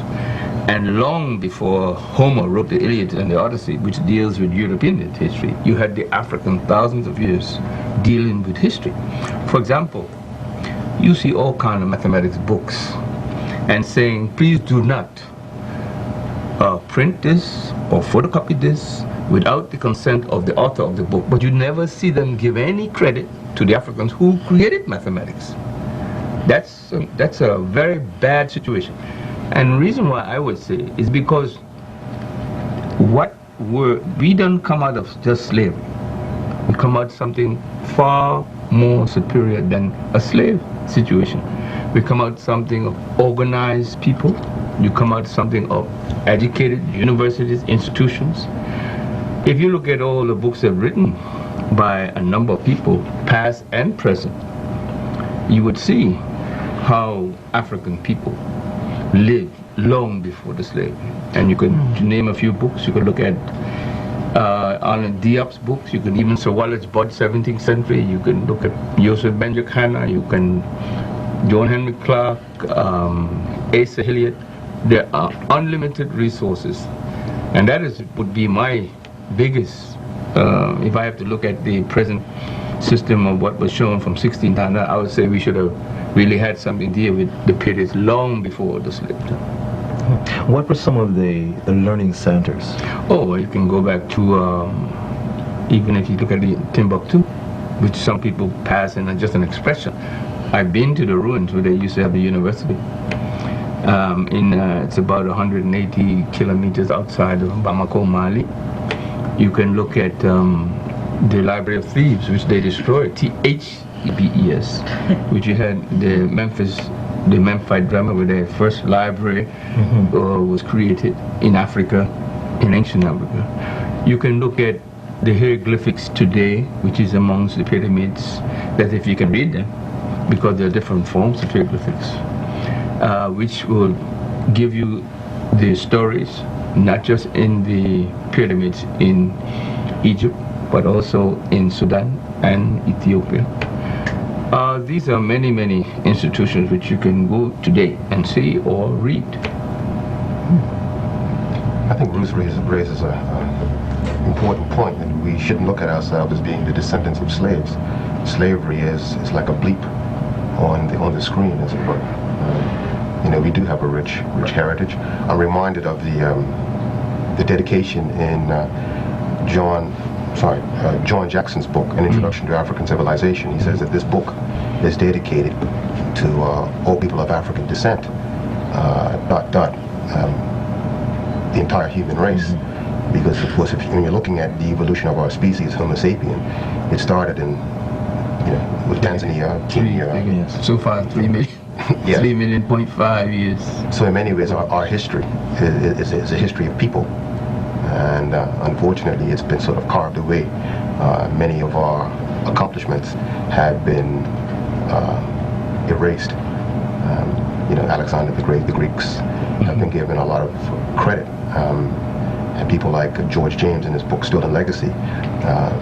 And long before Homer wrote the Iliad and the Odyssey, which deals with European history, you had the African thousands of years dealing with history. For example, you see all kinds of mathematics books and saying, please do not print this or photocopy this without the consent of the author of the book. But you never see them give any credit to the Africans who created mathematics. That's a very bad situation. And the reason why I would say is because we don't come out of just slavery. We come out something far more superior than a slave situation. We come out something of organized people. You come out something of educated universities, institutions. If you look at all the books that are written by a number of people, past and present, you would see how African people lived long before the slavery. And you could name a few books. You could look at Arnold Diop's books. You could even Sir Wallace Budd, 17th century. You can look at Joseph Benjicana. You can John Henry Clark, Asa Hilliard. There are unlimited resources, and that would be my biggest. If I have to look at the present system of what was shown from 1600, I would say we should have really had something to deal with the periods long before the slave time. What were some of the learning centers? Oh, you can go back to, even if you look at the Timbuktu, which some people pass in just an expression. I've been to the ruins where they used to have the university. It's about 180 kilometers outside of Bamako, Mali. You can look at the Library of Thieves, which they destroyed, Thebes, which you had the Memphite drama, where their first library was created in Africa, in ancient Africa. You can look at the hieroglyphics today, which is amongst the pyramids, that if you can read them, because there are different forms of hieroglyphics, which will give you the stories, not just in the pyramids in Egypt, but also in Sudan and Ethiopia. These are many, many institutions which you can go today and see or read. I think Ruth raises an important point, that we shouldn't look at ourselves as being the descendants of slaves. Slavery is like a bleep on the screen, as it were. We do have a rich heritage. I'm reminded of the dedication in John Jackson's book, An Introduction to African Civilization. He says that this book is dedicated to all people of African descent, the entire human race. Because, of course, when you're looking at the evolution of our species, Homo sapien, it started in, with Tanzania, Kenya. So far, 3 million. Yeah. 3.5 years. So in many ways, our history is a history of people. And unfortunately, it's been sort of carved away. Many of our accomplishments have been erased. Alexander the Great, the Greeks have been given a lot of credit. And people like George James in his book Stolen Legacy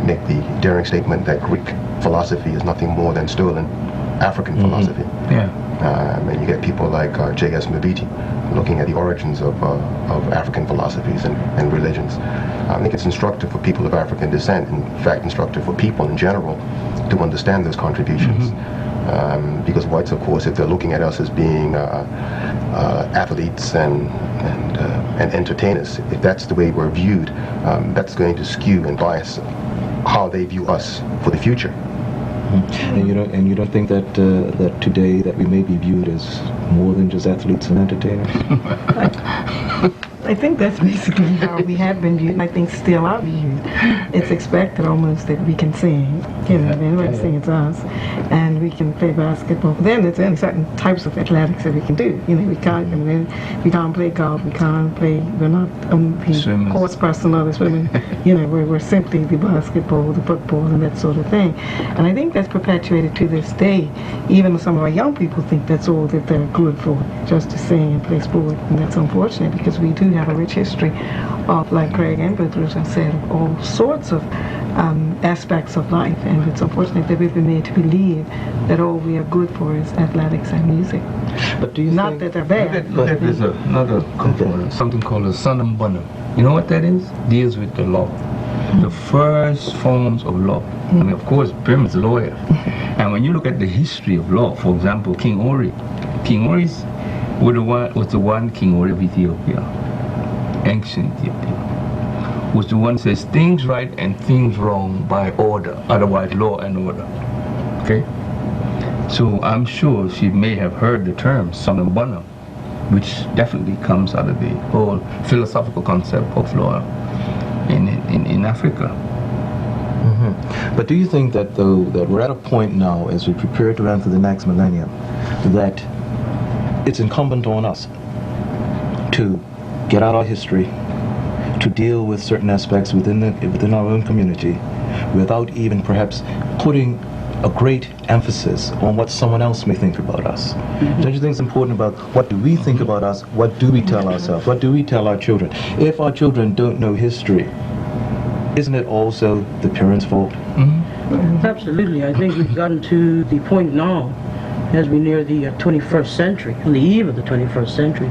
make the daring statement that Greek philosophy is nothing more than stolen African philosophy. Yeah. And you get people like J.S. Mbiti looking at the origins of African philosophies and religions. I think it's instructive for people of African descent, in fact instructive for people in general, to understand those contributions. Because whites, of course, if they're looking at us as being athletes and entertainers, if that's the way we're viewed, that's going to skew and bias how they view us for the future. And you don't think that that today that we may be viewed as more than just athletes and entertainers? I think that's basically how we have been viewed, and I think still are viewed. It's expected almost that we can sing, everybody sings us, and we can play basketball. Then there's only certain types of athletics that we can do. We can't play golf, we're not the horse person or the swimming. We're simply the basketball, the football, and that sort of thing. And I think that's perpetuated to this day. Even some of our young people think that's all that they're good for, just to sing and play sport, and that's unfortunate because we do have a rich history of, like Craig and Bruce have said, of all sorts of aspects of life, and it's unfortunate that we've been made to believe that all we are good for is athletics and music. But do you Not think that they're bad. There's another component, something called a sanambana. You know what that is? Deals with the law. The first forms of law. I mean, of course, Pym's a lawyer. And when you look at the history of law, for example, King Ori was the one King Ori of Ethiopia, ancient Ethiopia, was the one who says things right and things wrong by order, otherwise law and order. Okay? So I'm sure she may have heard the term sanambana, which definitely comes out of the whole philosophical concept of law in Africa. But do you think that, though, that we're at a point now, as we prepare to enter the next millennium, that it's incumbent on us to get out our history, to deal with certain aspects within our own community, without even perhaps putting a great emphasis on what someone else may think about us? Don't you think it's important about what do we think about us, what do we tell ourselves, what do we tell our children? If our children don't know history, isn't it also the parents' fault? Absolutely. I think we've gotten to the point now, as we near the 21st century, on the eve of the 21st century,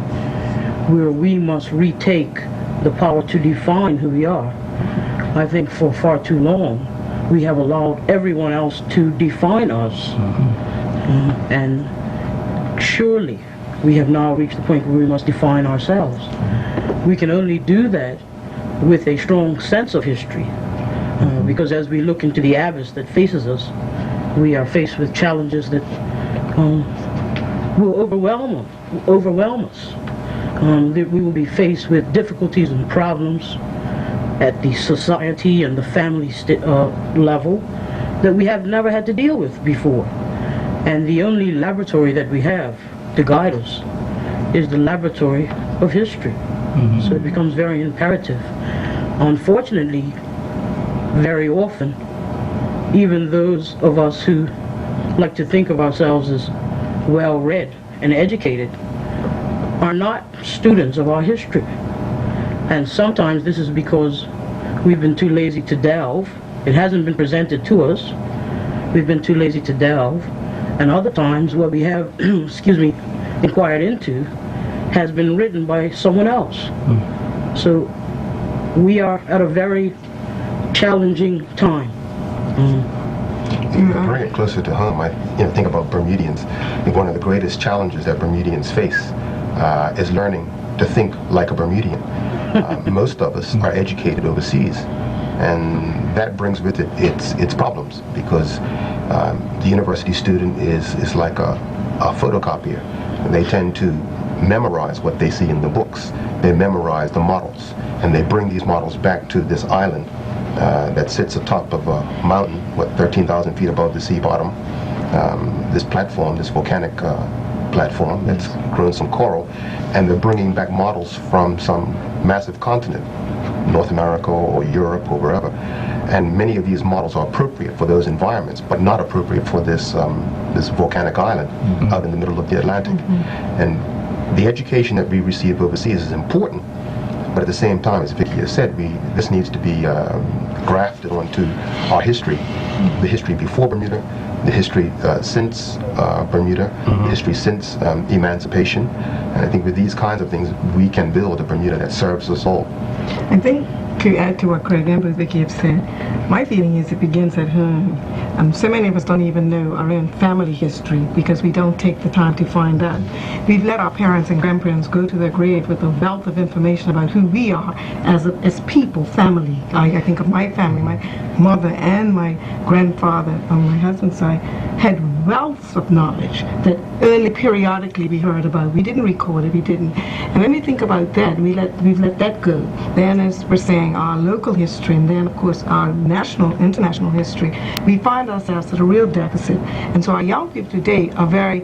where we must retake the power to define who we are. I think for far too long, we have allowed everyone else to define us. And surely we have now reached the point where we must define ourselves. We can only do that with a strong sense of history, because as we look into the abyss that faces us, we are faced with challenges that will overwhelm us. That we will be faced with difficulties and problems at the society and the family level that we have never had to deal with before. And the only laboratory that we have to guide us is the laboratory of history. So it becomes very imperative. Unfortunately, very often, even those of us who like to think of ourselves as well-read and educated are not students of our history. And sometimes this is because we've been too lazy to delve. It hasn't been presented to us. We've been too lazy to delve. And other times what we have, inquired into has been written by someone else. So we are at a very challenging time. To bring it closer to home, I think about Bermudians. I think one of the greatest challenges that Bermudians face is learning to think like a Bermudian. Most of us are educated overseas, and that brings with it its problems, because the university student is like a photocopier. They tend to memorize what they see in the books. They memorize the models, and they bring these models back to this island that sits atop of a mountain, 13,000 feet above the sea bottom. This platform, this volcanic platform that's grown some coral, and they're bringing back models from some massive continent, North America or Europe or wherever. And many of these models are appropriate for those environments, but not appropriate for this this volcanic island out in the middle of the Atlantic. And the education that we receive overseas is important, but at the same time, as Vicky has said, this needs to be grafted onto our history, the history before Bermuda, the history since Bermuda, the history since Emancipation. And I think with these kinds of things, we can build a Bermuda that serves us all. I think, to add to what Craig and Vicky have said, my feeling is it begins at home. So many of us don't even know our own family history because we don't take the time to find out. We've let our parents and grandparents go to their grave with a wealth of information about who we are as people, family. I think of my family, my mother and my grandfather on my husband's side had wealths of knowledge that only periodically we heard about. We didn't record it, we didn't. And when we think about that, we've let that go. Then, as we're saying, our local history, and then of course our international history, we find ourselves at a real deficit. And so our young people today are very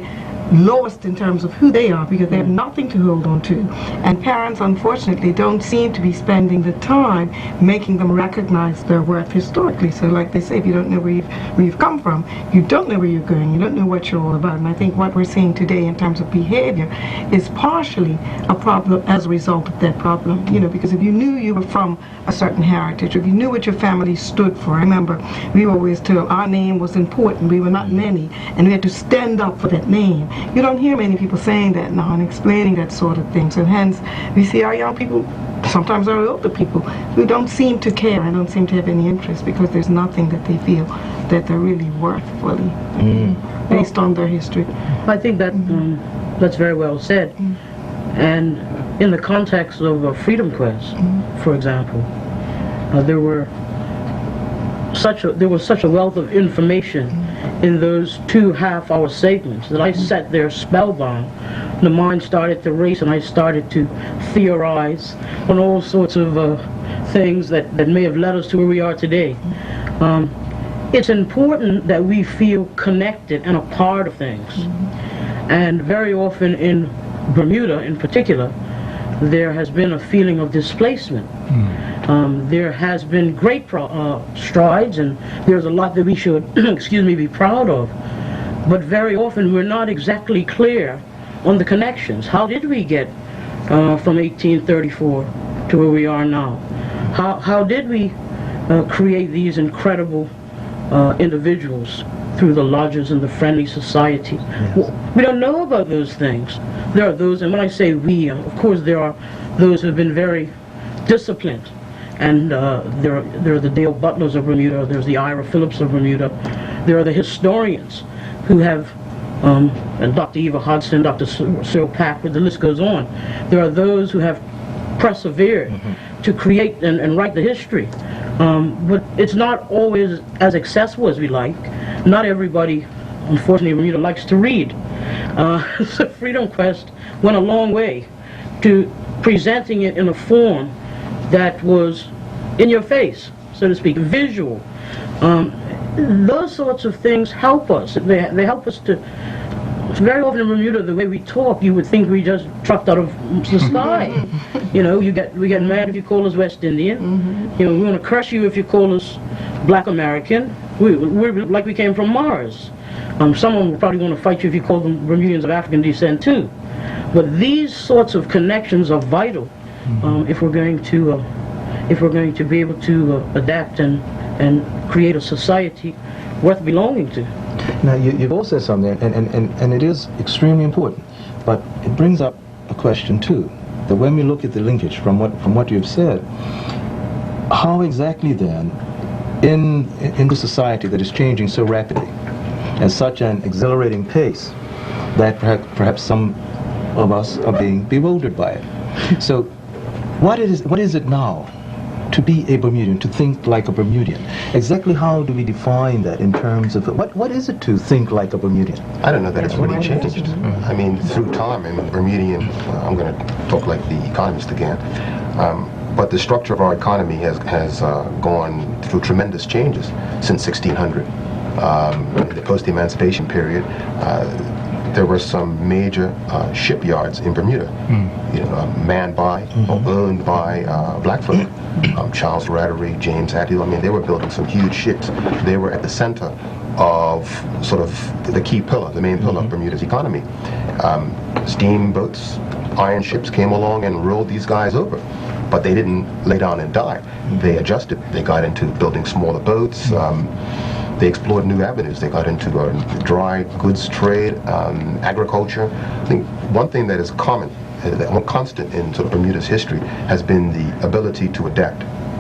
lost in terms of who they are because they have nothing to hold on to. And parents, unfortunately, don't seem to be spending the time making them recognize their worth historically. So like they say, if you don't know where you've come from, you don't know where you're going, you don't know what you're all about. And I think what we're seeing today in terms of behavior is partially a problem as a result of that problem. Because if you knew you were from a certain heritage, if you knew what your family stood for, I remember we were always told our name was important, we were not many, and we had to stand up for that name. You don't hear many people saying that now and explaining that sort of thing. So hence, we see our young people, sometimes our older people, who don't seem to care and don't seem to have any interest because there's nothing that they feel that they're really worth fully based on their history. I think that that's very well said. And in the context of a freedom quest, for example, there was such a wealth of information in those 2 half-hour segments that I sat there spellbound. The mind started to race and I started to theorize on all sorts of things that may have led us to where we are today. It's important that we feel connected and a part of things. And very often in Bermuda in particular, there has been a feeling of displacement. There has been great strides, and there's a lot that we should, be proud of. But very often we're not exactly clear on the connections. How did we get from 1834 to where we are now? How did we create these incredible individuals through the lodges and the friendly society? Well, we don't know about those things. There are those, and when I say we, of course there are those who have been very disciplined. And there are the Dale Butlers of Bermuda, there's the Ira Phillips of Bermuda, there are the historians who have and Dr. Eva Hodgson, Dr. Cyril Packard, the list goes on. There are those who have persevered to create and write the history. But it's not always as accessible as we like. Not everybody, unfortunately, in Bermuda likes to read. So Freedom Quest went a long way to presenting it in a form that was in your face, so to speak, visual. Those sorts of things help us. They help us to. Very often in Bermuda, the way we talk, you would think we just trucked out of the sky. You know, we get mad if you call us West Indian. You know, we want to crush you if you call us Black American. We're like we came from Mars. Someone will probably want to fight you if you call them Bermudians of African descent too. But these sorts of connections are vital if we're going to be able to adapt and create a society worth belonging to. Now, you've also said something, and it is extremely important, but it brings up a question too, that when we look at the linkage from what you've said, how exactly then, in the society that is changing so rapidly, at such an exhilarating pace, that perhaps some of us are being bewildered by it. So, what is it now to be a Bermudian, to think like a Bermudian? Exactly how do we define that in terms of what is it to think like a Bermudian? I don't know that it's really changed. I mean, through time, I mean, Bermudian, I'm going to talk like the economist again, but the structure of our economy has gone through tremendous changes since 1600. In the post-Emancipation period, there were some major shipyards in Bermuda, you know, manned by or owned by black folk. Charles Rattery, James Ziral, I mean, they were building some huge ships. They were at the center of sort of the key pillar, the main pillar of Bermuda's economy. Steamboats, iron ships came along and rolled these guys over. But they didn't lay down and die. They adjusted. They got into building smaller boats. They explored new avenues. They got into dry goods trade, agriculture. I think one thing that is common, one constant in sort of Bermuda's history, has been the ability to adapt,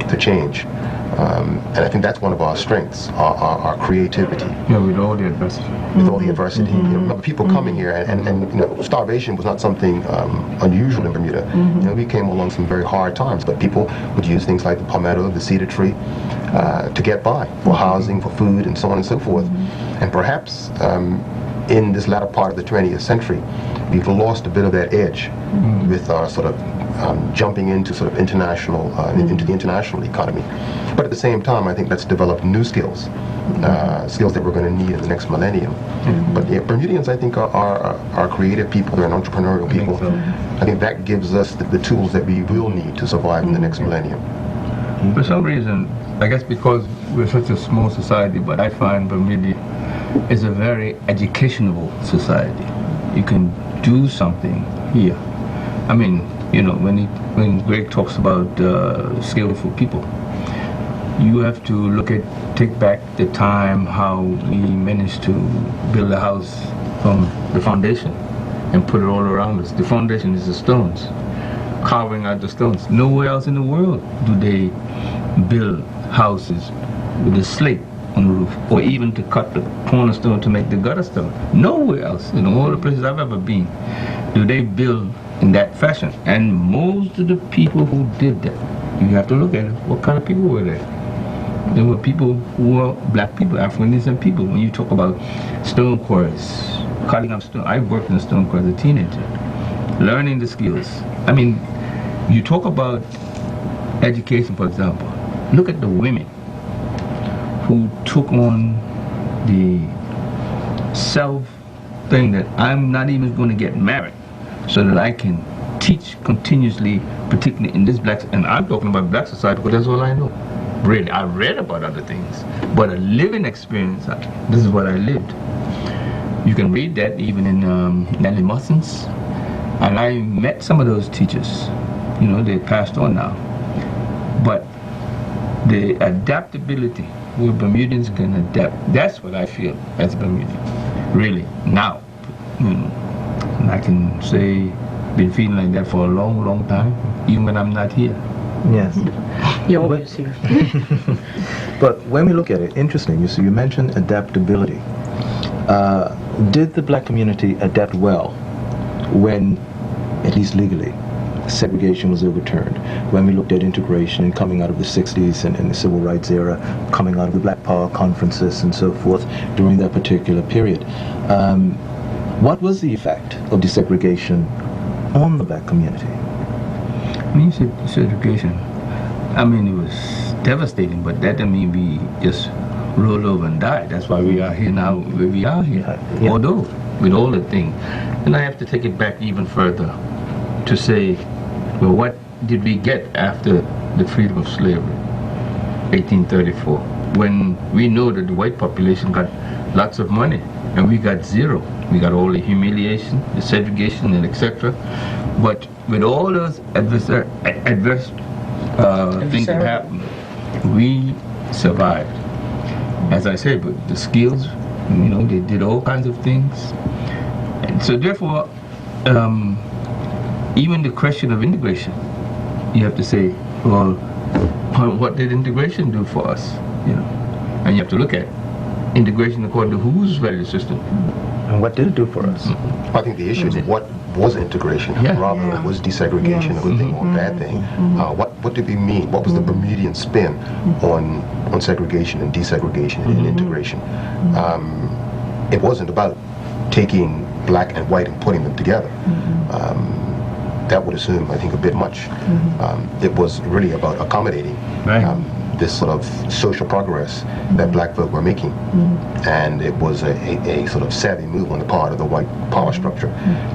to change. And I think that's one of our strengths, our creativity. Yeah, with all the adversity. With all the adversity. You know, remember people coming here, and you know, starvation was not something unusual in Bermuda. You know, we came along some very hard times, but people would use things like the palmetto, the cedar tree, to get by, for housing, for food, and so on and so forth. And perhaps in this latter part of the 20th century, we've lost a bit of that edge with our sort of jumping into sort of international, into the international economy. But at the same time, I think that's developed new skills, skills that we're going to need in the next millennium. But yeah, Bermudians, I think, are creative people. They're an entrepreneurial people. I think that gives us the tools that we will need to survive in the next millennium. For some reason, I guess because we're such a small society, but I find Bermuda is a very educational society. You can do something here. I mean, you know, when Greg talks about skillful people, you have to take back the time how we managed to build a house from the foundation and put it all around us. The foundation is the stones, carving out the stones. Nowhere else in the world do they build houses with a slate on the roof, or even to cut the cornerstone to make the gutter stone. Nowhere else in all the places I've ever been do they build in that fashion. And most of the people who did that, you have to look at it, what kind of people were they? There were people who were black people, African descent people. When you talk about stone quarries, cutting up stone, I worked in a stone quarry as a teenager, learning the skills. I mean, you talk about education, for example. Look at the women who took on the self thing that I'm not even going to get married so that I can teach continuously, particularly in this black, and I'm talking about black society because that's all I know. Really, I read about other things, but a living experience, this is what I lived. You can read that even in Nellie Mussins, and I met some of those teachers. You know, they passed on now. But the adaptability, where Bermudians can adapt, that's what I feel as a Bermudian, really, now. You know, and I can say, been feeling like that for a long, long time, even when I'm not here. Yes. You're always here. But when we look at it, interesting, you mentioned adaptability. Did the black community adapt well when, at least legally, segregation was overturned? When we looked at integration and coming out of the 60s and the civil rights era, coming out of the Black Power conferences and so forth during that particular period, what was the effect of desegregation on the black community? When you say segregation, I mean, it was devastating, but that doesn't mean we just rolled over and died. That's why we are here now, where we are here. Yeah. Although, with all the things. And I have to take it back even further to say, well, what did we get after the freedom of slavery, 1834, when we know that the white population got lots of money and we got zero. We got all the humiliation, the segregation, and etc. But with all those adverse things that happened, we survived. As I said, but the skills, they did all kinds of things. And so therefore, even the question of integration, you have to say, well, what did integration do for us? And you have to look at integration according to whose value system. And what did it do for us? I think the issue is what was integration, rather than was desegregation a good thing or a bad thing. What did we mean? What was the Bermudian spin on segregation and desegregation and integration? It wasn't about taking black and white and putting them together. That would assume, I think, a bit much. It was really about accommodating this sort of social progress that black folk were making. And it was a sort of savvy move on the part of the white power structure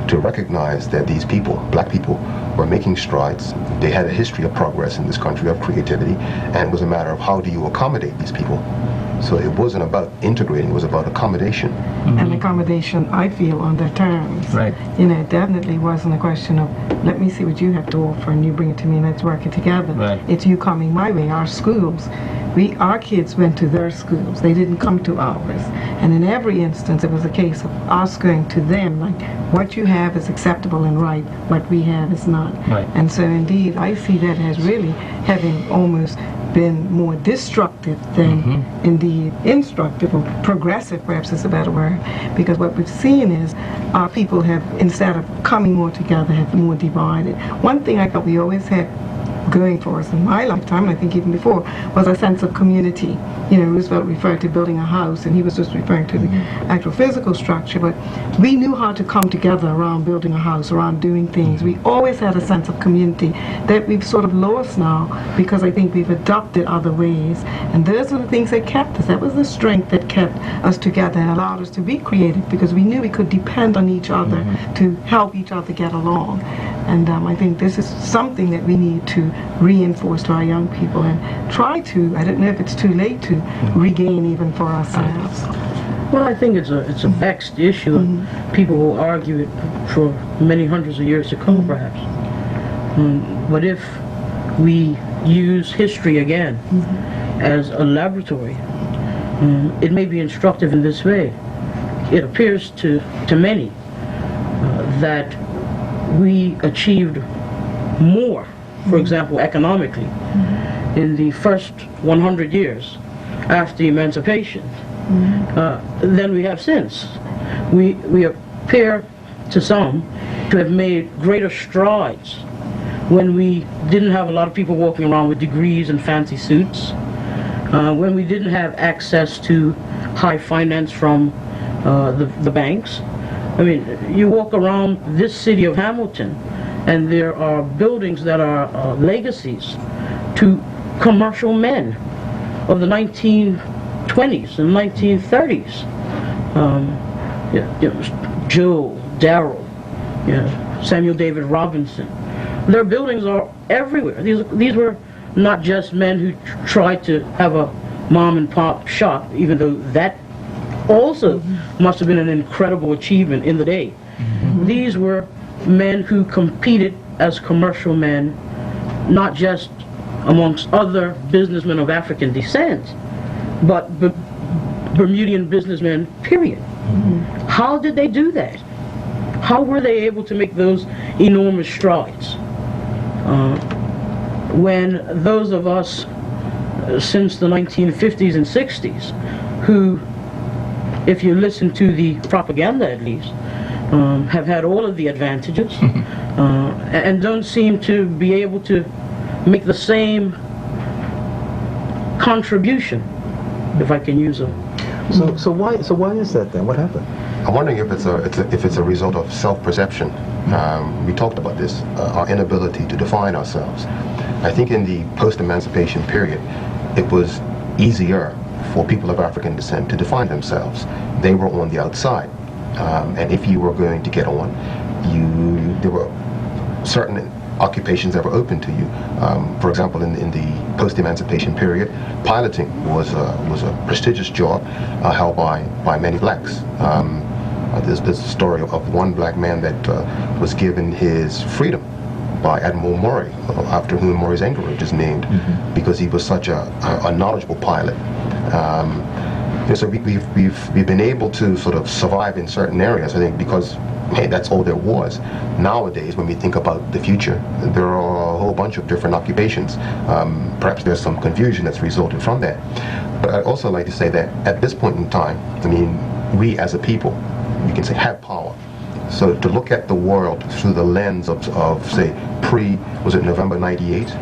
to recognize that these people, black people, were making strides. They had a history of progress in this country, of creativity, and it was a matter of how do you accommodate these people. So it wasn't about integrating, it was about accommodation. And accommodation, I feel, on their terms. Right. It definitely wasn't a question of, let me see what you have to offer and you bring it to me and let's work it together. Right. It's you coming my way. Our schools, our kids went to their schools. They didn't come to ours. And in every instance, it was a case of us going to them, like, what you have is acceptable and right, what we have is not. Right. And so indeed, I see that as really having almost been more destructive than indeed instructive, or progressive perhaps is a better word, because what we've seen is our people have, instead of coming more together, have more divided. One thing I thought we always had going for us in my lifetime, and I think even before, was a sense of community. Roosevelt referred to building a house, and he was just referring to the actual physical structure, but we knew how to come together around building a house, around doing things. We always had a sense of community that we've sort of lost now, because I think we've adopted other ways, and those are the things that kept us. That was the strength that kept us together and allowed us to be creative, because we knew we could depend on each other to help each other get along. And I think this is something that we need to reinforce to our young people and try to, I don't know if it's too late to regain even for ourselves. Well, I think it's a vexed issue, and people will argue it for many hundreds of years to come, perhaps. But if we use history again as a laboratory, it may be instructive in this way. It appears to many that we achieved more, for example, economically, in the first 100 years after Emancipation than we have since. We appear to some to have made greater strides when we didn't have a lot of people walking around with degrees and fancy suits, when we didn't have access to high finance from the banks. I mean, you walk around this city of Hamilton, and there are buildings that are legacies to commercial men of the 1920s and 1930s. Joe, Darrell, Samuel David Robinson. Their buildings are everywhere. These were not just men who tried to have a mom and pop shop, even though that also must have been an incredible achievement in the day. These were men who competed as commercial men, not just amongst other businessmen of African descent, but Bermudian businessmen, period. How did they do that? How were they able to make those enormous strides? When those of us since the 1950s and 60s who if you listen to the propaganda at least, have had all of the advantages and don't seem to be able to make the same contribution, if I can use a... So why is that then? What happened? I'm wondering if it's a result of self-perception. We talked about this, our inability to define ourselves. I think in the post-emancipation period, it was easier for people of African descent to define themselves. They were on the outside, and if you were going to get on, there were certain occupations that were open to you. For example, in the post-emancipation period, piloting was a prestigious job held by many blacks. There's a story of one black man that was given his freedom by Admiral Maury, after whom Maury's Anchorage is named, because he was such a knowledgeable pilot. So we've been able to sort of survive in certain areas, I think, because hey, that's all there was. Nowadays, when we think about the future, there are a whole bunch of different occupations. Perhaps there's some confusion that's resulted from that. But I'd also like to say that at this point in time, I mean, we as a people, you can say, have power. So to look at the world through the lens of say, was it November 98?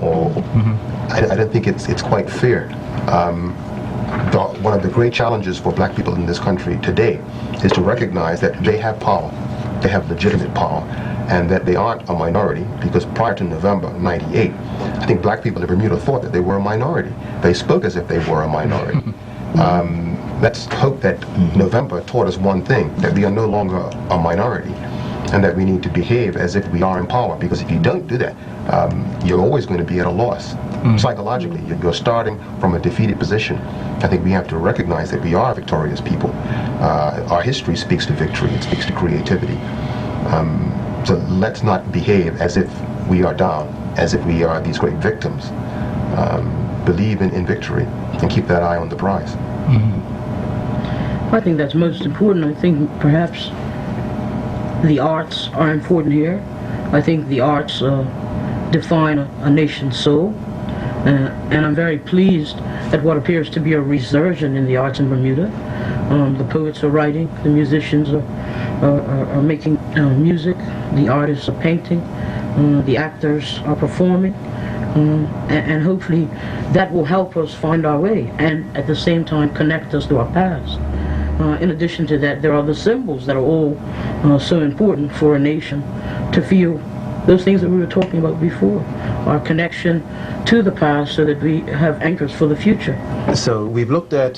Or I don't think it's quite fair. One of the great challenges for black people in this country today is to recognize that they have power, they have legitimate power, and that they aren't a minority, because prior to November 98, I think black people in Bermuda thought that they were a minority. They spoke as if they were a minority. Let's hope that November taught us one thing, that we are no longer a minority, and that we need to behave as if we are in power, because if you don't do that, you're always going to be at a loss. Psychologically, you're starting from a defeated position. I think we have to recognize that we are victorious people. Our history speaks to victory, it speaks to creativity. So let's not behave as if we are down, as if we are these great victims. Believe in victory and keep that eye on the prize. I think that's most important. I think perhaps the arts are important here. I think the arts define a nation's soul. And I'm very pleased at what appears to be a resurgence in the arts in Bermuda. The poets are writing, the musicians are making music, the artists are painting, the actors are performing, and hopefully that will help us find our way and at the same time connect us to our past. In addition to that, there are the symbols that are all so important for a nation to feel those things that we were talking about before, our connection to the past so that we have anchors for the future. So we've looked at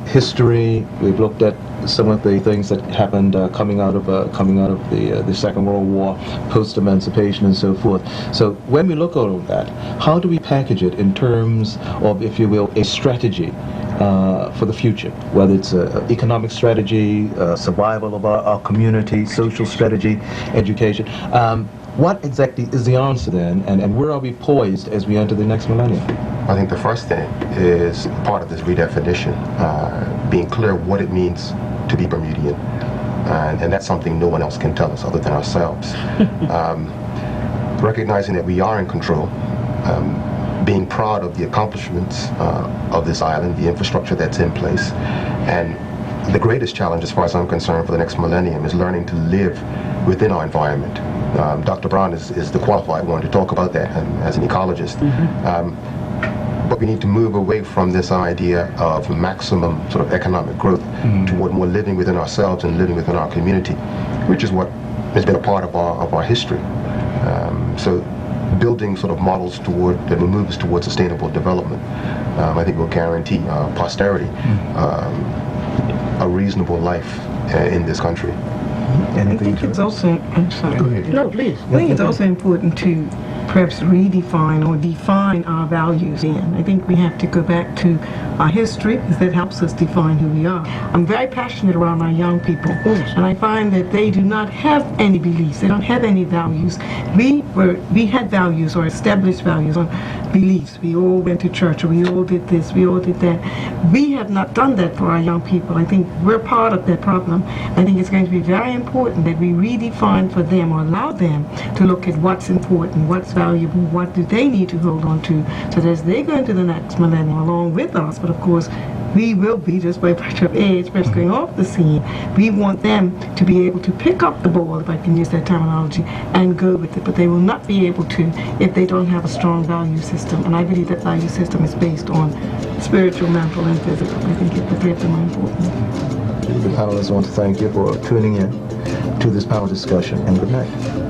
history. We've looked at some of the things that happened coming out of the Second World War, post-emancipation, and so forth. So when we look at all of that, how do we package it in terms of, if you will, a strategy for the future, whether it's economic strategy, survival of our community, social strategy, education? What exactly is the answer then, and where are we poised as we enter the next millennium? I think the first thing is part of this redefinition, being clear what it means to be Bermudian. And that's something no one else can tell us other than ourselves. Recognizing that we are in control, being proud of the accomplishments of this island, the infrastructure that's in place. And the greatest challenge, as far as I'm concerned, for the next millennium is learning to live within our environment. Dr. Brown is the qualified one to talk about that as an ecologist. But we need to move away from this idea of maximum sort of economic growth toward more living within ourselves and living within our community, which is what has been a part of our history. So building sort of models that will move us towards sustainable development, I think will guarantee posterity a reasonable life in this country. I think it's also, I'm sorry. Go ahead. No, please. I think it's also important to perhaps redefine or define our values in. I think we have to go back to our history, because that helps us define who we are. I'm very passionate around our young people, and I find that they do not have any beliefs. They don't have any values. We had values, or established values on beliefs. We all went to church, or we all did this, we all did that. We have not done that for our young people. I think we're part of that problem. I think it's going to be very important that we redefine for them, or allow them to look at what's important, what's valuable, what do they need to hold on to, so that as they go into the next millennium along with us, but of course we will be, just by virtue of age, perhaps going off the scene. We want them to be able to pick up the ball, if I can use that terminology, and go with it. But they will not be able to if they don't have a strong value system. And I believe that value system is based on spiritual, mental, and physical. I think the three of them are important. The panelists want to thank you for tuning in to this panel discussion, and good night.